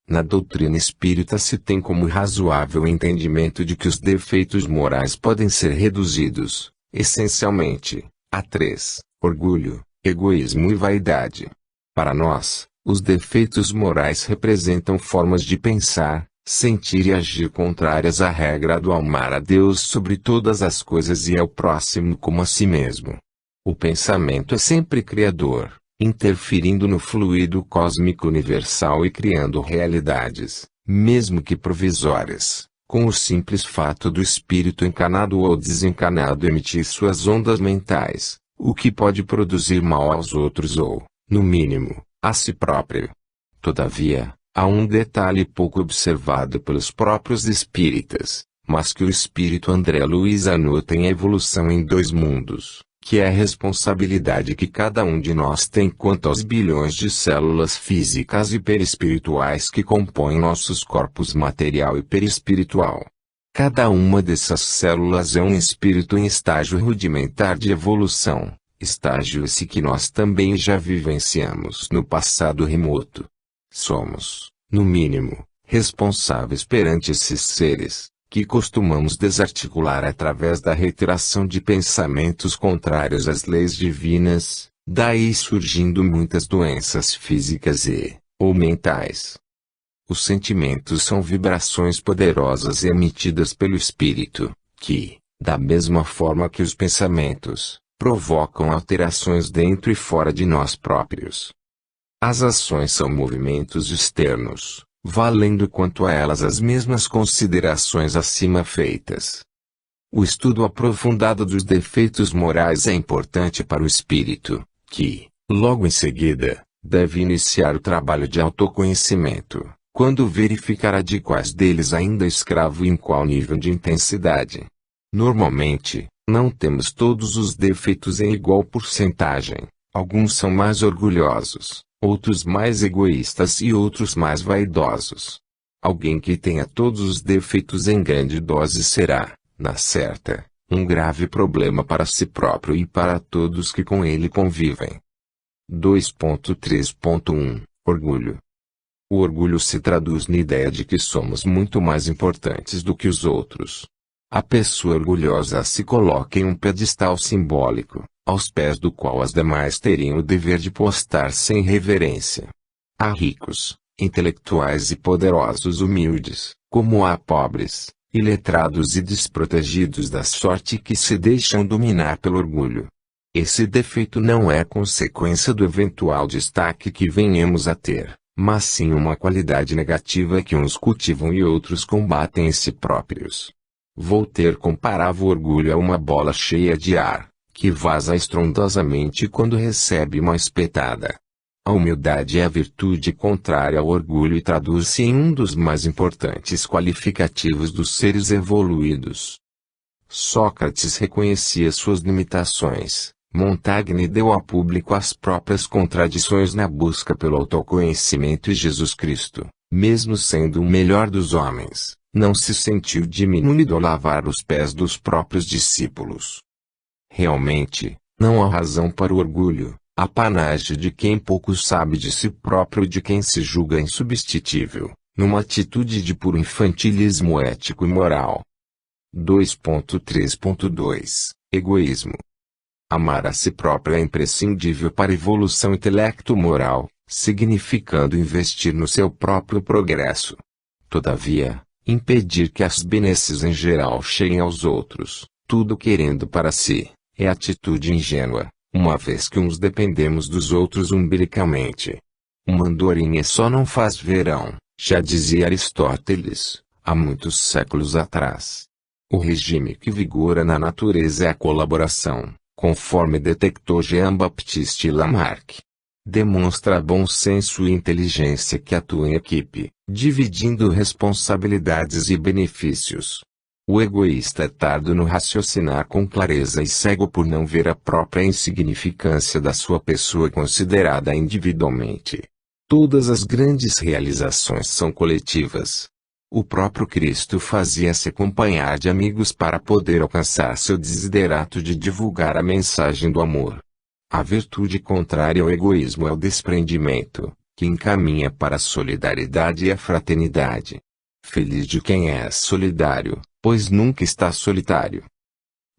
Na doutrina espírita se tem como razoável entendimento de que os defeitos morais podem ser reduzidos, essencialmente, a 3: orgulho, egoísmo e vaidade. Para nós, os defeitos morais representam formas de pensar, sentir e agir contrárias à regra do amar a Deus sobre todas as coisas e ao próximo como a si mesmo. O pensamento é sempre criador, interferindo no fluido cósmico universal e criando realidades, mesmo que provisórias, com o simples fato do espírito encarnado ou desencarnado emitir suas ondas mentais, o que pode produzir mal aos outros ou, no mínimo, a si próprio. Todavia, há um detalhe pouco observado pelos próprios espíritas, mas que o espírito André Luiz anota em A Evolução em Dois Mundos, que é a responsabilidade que cada um de nós tem quanto aos bilhões de células físicas e perispirituais que compõem nossos corpos material e perispiritual. Cada uma dessas células é um espírito em estágio rudimentar de evolução, estágio esse que nós também já vivenciamos no passado remoto. Somos, no mínimo, responsáveis perante esses seres, que costumamos desarticular através da reiteração de pensamentos contrários às leis divinas, Daí surgindo muitas doenças físicas ou mentais. Os sentimentos são vibrações poderosas emitidas pelo espírito, que, da mesma forma que os pensamentos, provocam alterações dentro e fora de nós próprios. As ações são movimentos externos, valendo quanto a elas as mesmas considerações acima feitas. O estudo aprofundado dos defeitos morais é importante para o espírito, que, logo em seguida, deve iniciar o trabalho de autoconhecimento, quando verificará de quais deles ainda é escravo e em qual nível de intensidade. Normalmente, não temos todos os defeitos em igual porcentagem. Alguns são mais orgulhosos, outros mais egoístas e outros mais vaidosos. Alguém que tenha todos os defeitos em grande dose será, na certa, um grave problema para si próprio e para todos que com ele convivem. 2.3.1 Orgulho. O orgulho se traduz na ideia de que somos muito mais importantes do que os outros. A pessoa orgulhosa se coloca em um pedestal simbólico, aos pés do qual as demais teriam o dever de postar sem reverência. Há ricos, intelectuais e poderosos humildes, como há pobres, iletrados e desprotegidos da sorte que se deixam dominar pelo orgulho. Esse defeito não é consequência do eventual destaque que venhamos a ter, mas sim uma qualidade negativa que uns cultivam e outros combatem em si próprios. Voltaire comparava o orgulho a uma bola cheia de ar, que vaza estrondosamente quando recebe uma espetada. A humildade é a virtude contrária ao orgulho e traduz-se em um dos mais importantes qualificativos dos seres evoluídos. Sócrates reconhecia suas limitações. Montaigne deu a público as próprias contradições na busca pelo autoconhecimento e Jesus Cristo, mesmo sendo o melhor dos homens, não se sentiu diminuído ao lavar os pés dos próprios discípulos. Realmente, não há razão para o orgulho, apanágio de quem pouco sabe de si próprio e de quem se julga insubstituível, numa atitude de puro infantilismo ético e moral. 2.3.2 Egoísmo. Amar a si próprio é imprescindível para a evolução intelecto-moral, significando investir no seu próprio progresso. Todavia, impedir que as benesses em geral cheguem aos outros, tudo querendo para si, é atitude ingênua, uma vez que uns dependemos dos outros umbilicalmente. Uma andorinha só não faz verão, já dizia Aristóteles, há muitos séculos atrás. O regime que vigora na natureza é a colaboração, conforme detectou Jean-Baptiste Lamarck. Demonstra bom senso e inteligência que atua em equipe, dividindo responsabilidades e benefícios. O egoísta é tardo no raciocinar com clareza e cego por não ver a própria insignificância da sua pessoa considerada individualmente. Todas as grandes realizações são coletivas. O próprio Cristo fazia-se acompanhar de amigos para poder alcançar seu desiderato de divulgar a mensagem do amor. A virtude contrária ao egoísmo é o desprendimento, que encaminha para a solidariedade e a fraternidade. Feliz de quem é solidário, pois nunca está solitário.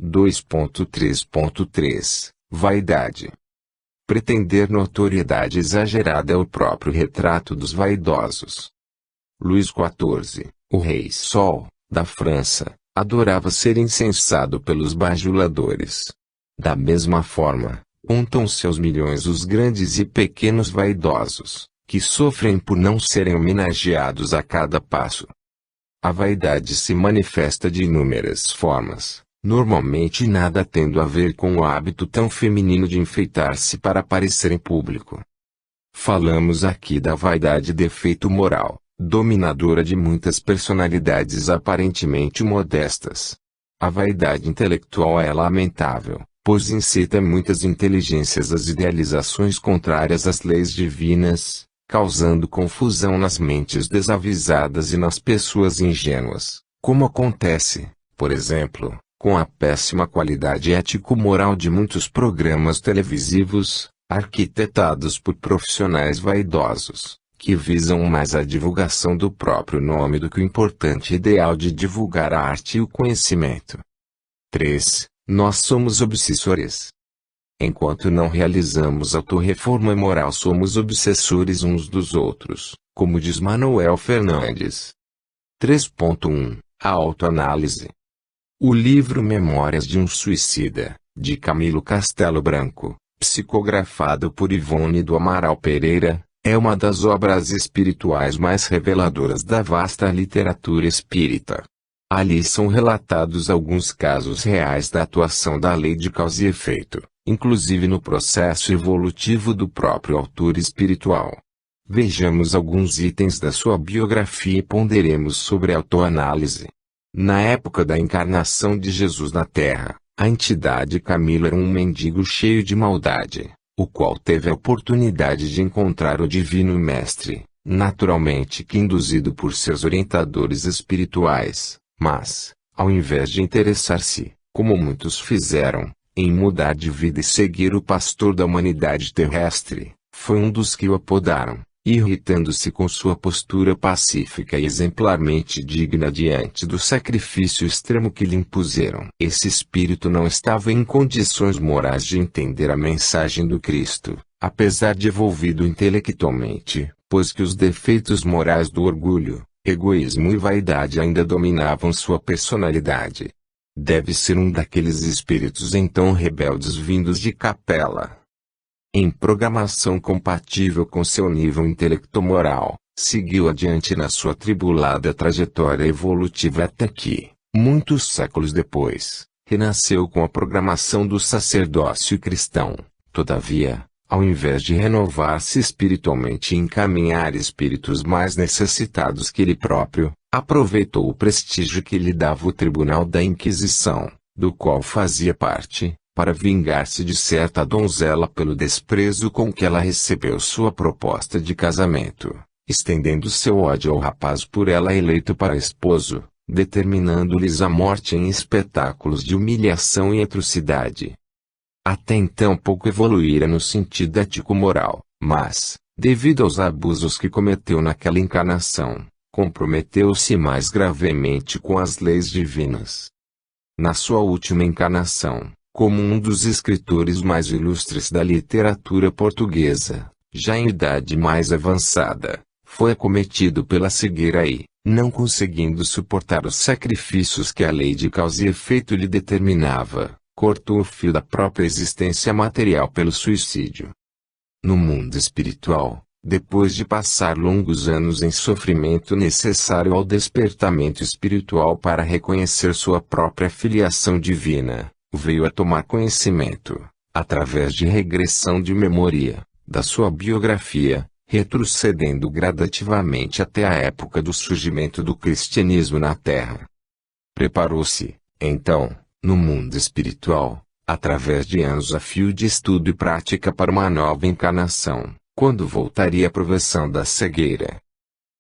2.3.3 Vaidade. Pretender notoriedade exagerada é o próprio retrato dos vaidosos. Luís XIV, o Rei Sol, da França, adorava ser incensado pelos bajuladores. Da mesma forma, contam seus milhões os grandes e pequenos vaidosos, que sofrem por não serem homenageados a cada passo. A vaidade se manifesta de inúmeras formas, normalmente nada tendo a ver com o hábito tão feminino de enfeitar-se para aparecer em público. Falamos aqui da vaidade defeito moral, dominadora de muitas personalidades aparentemente modestas. A vaidade intelectual é lamentável, pois incita muitas inteligências às idealizações contrárias às leis divinas, causando confusão nas mentes desavisadas e nas pessoas ingênuas, como acontece, por exemplo, com a péssima qualidade ético-moral de muitos programas televisivos, arquitetados por profissionais vaidosos, que visam mais a divulgação do próprio nome do que o importante ideal de divulgar a arte e o conhecimento. 3. Nós somos obsessores. Enquanto não realizamos autorreforma moral, somos obsessores uns dos outros, como diz Manuel Fernandes. 3.1 A autoanálise. O livro Memórias de um Suicida, de Camilo Castelo Branco, psicografado por Ivone do Amaral Pereira, é uma das obras espirituais mais reveladoras da vasta literatura espírita. Ali são relatados alguns casos reais da atuação da lei de causa e efeito, inclusive no processo evolutivo do próprio autor espiritual. Vejamos alguns itens da sua biografia e ponderemos sobre a autoanálise. Na época da encarnação de Jesus na Terra, a entidade Camilo era um mendigo cheio de maldade, o qual teve a oportunidade de encontrar o Divino Mestre, naturalmente que induzido por seus orientadores espirituais, mas, ao invés de interessar-se, como muitos fizeram, em mudar de vida e seguir o pastor da humanidade terrestre, foi um dos que o apodaram, irritando-se com sua postura pacífica e exemplarmente digna diante do sacrifício extremo que lhe impuseram. Esse espírito não estava em condições morais de entender a mensagem do Cristo, apesar de evolvido intelectualmente, pois que os defeitos morais do orgulho, egoísmo e vaidade ainda dominavam sua personalidade. Deve ser um daqueles espíritos então rebeldes vindos de capela. Em programação compatível com seu nível intelecto-moral, seguiu adiante na sua tribulada trajetória evolutiva até que, muitos séculos depois, renasceu com a programação do sacerdócio cristão. Todavia, ao invés de renovar-se espiritualmente e encaminhar espíritos mais necessitados que ele próprio, aproveitou o prestígio que lhe dava o Tribunal da Inquisição, do qual fazia parte, para vingar-se de certa donzela pelo desprezo com que ela recebeu sua proposta de casamento, estendendo seu ódio ao rapaz por ela eleito para esposo, determinando-lhes a morte em espetáculos de humilhação e atrocidade. Até então pouco evoluíra no sentido ético-moral, mas, devido aos abusos que cometeu naquela encarnação, comprometeu-se mais gravemente com as leis divinas. Na sua última encarnação, como um dos escritores mais ilustres da literatura portuguesa, já em idade mais avançada, foi acometido pela cegueira e, não conseguindo suportar os sacrifícios que a lei de causa e efeito lhe determinava, cortou o fio da própria existência material pelo suicídio. No mundo espiritual, depois de passar longos anos em sofrimento necessário ao despertamento espiritual para reconhecer sua própria filiação divina, veio a tomar conhecimento, através de regressão de memória, da sua biografia, retrocedendo gradativamente até a época do surgimento do cristianismo na Terra. Preparou-se, então, no mundo espiritual, através de anos a fio de estudo e prática para uma nova encarnação, quando voltaria a provação da cegueira.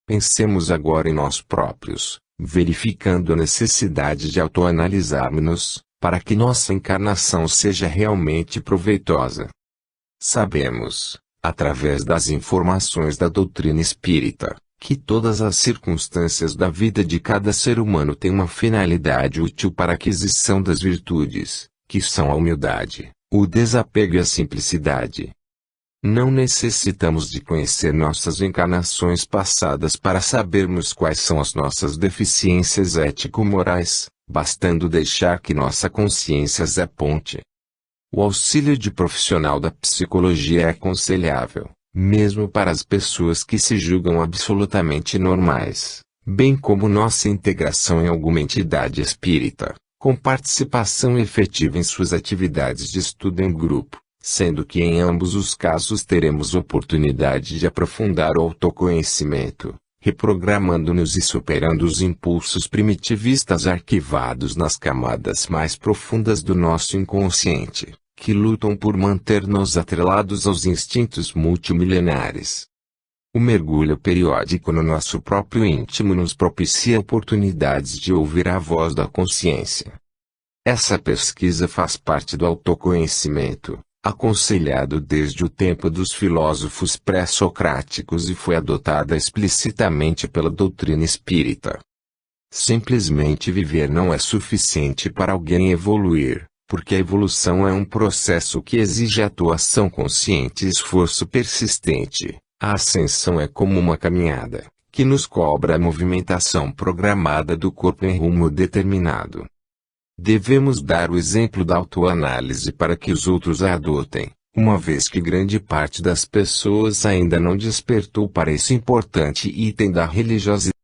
Pensemos agora em nós próprios, verificando a necessidade de autoanalisarmos-nos, para que nossa encarnação seja realmente proveitosa. Sabemos, através das informações da doutrina espírita, que todas as circunstâncias da vida de cada ser humano têm uma finalidade útil para a aquisição das virtudes, que são a humildade, o desapego e a simplicidade. Não necessitamos de conhecer nossas encarnações passadas para sabermos quais são as nossas deficiências ético-morais, bastando deixar que nossa consciência as aponte. O auxílio de profissional da psicologia é aconselhável, mesmo para as pessoas que se julgam absolutamente normais, bem como nossa integração em alguma entidade espírita, com participação efetiva em suas atividades de estudo em grupo, sendo que em ambos os casos teremos oportunidade de aprofundar o autoconhecimento, reprogramando-nos e superando os impulsos primitivistas arquivados nas camadas mais profundas do nosso inconsciente, que lutam por manter-nos atrelados aos instintos multimilenares. O mergulho periódico no nosso próprio íntimo nos propicia oportunidades de ouvir a voz da consciência. Essa pesquisa faz parte do autoconhecimento, aconselhado desde o tempo dos filósofos pré-socráticos e foi adotada explicitamente pela doutrina espírita. Simplesmente viver não é suficiente para alguém evoluir, Porque a evolução é um processo que exige atuação consciente e esforço persistente. A ascensão é como uma caminhada, que nos cobra a movimentação programada do corpo em rumo determinado. Devemos dar o exemplo da autoanálise para que os outros a adotem, uma vez que grande parte das pessoas ainda não despertou para esse importante item da religiosidade.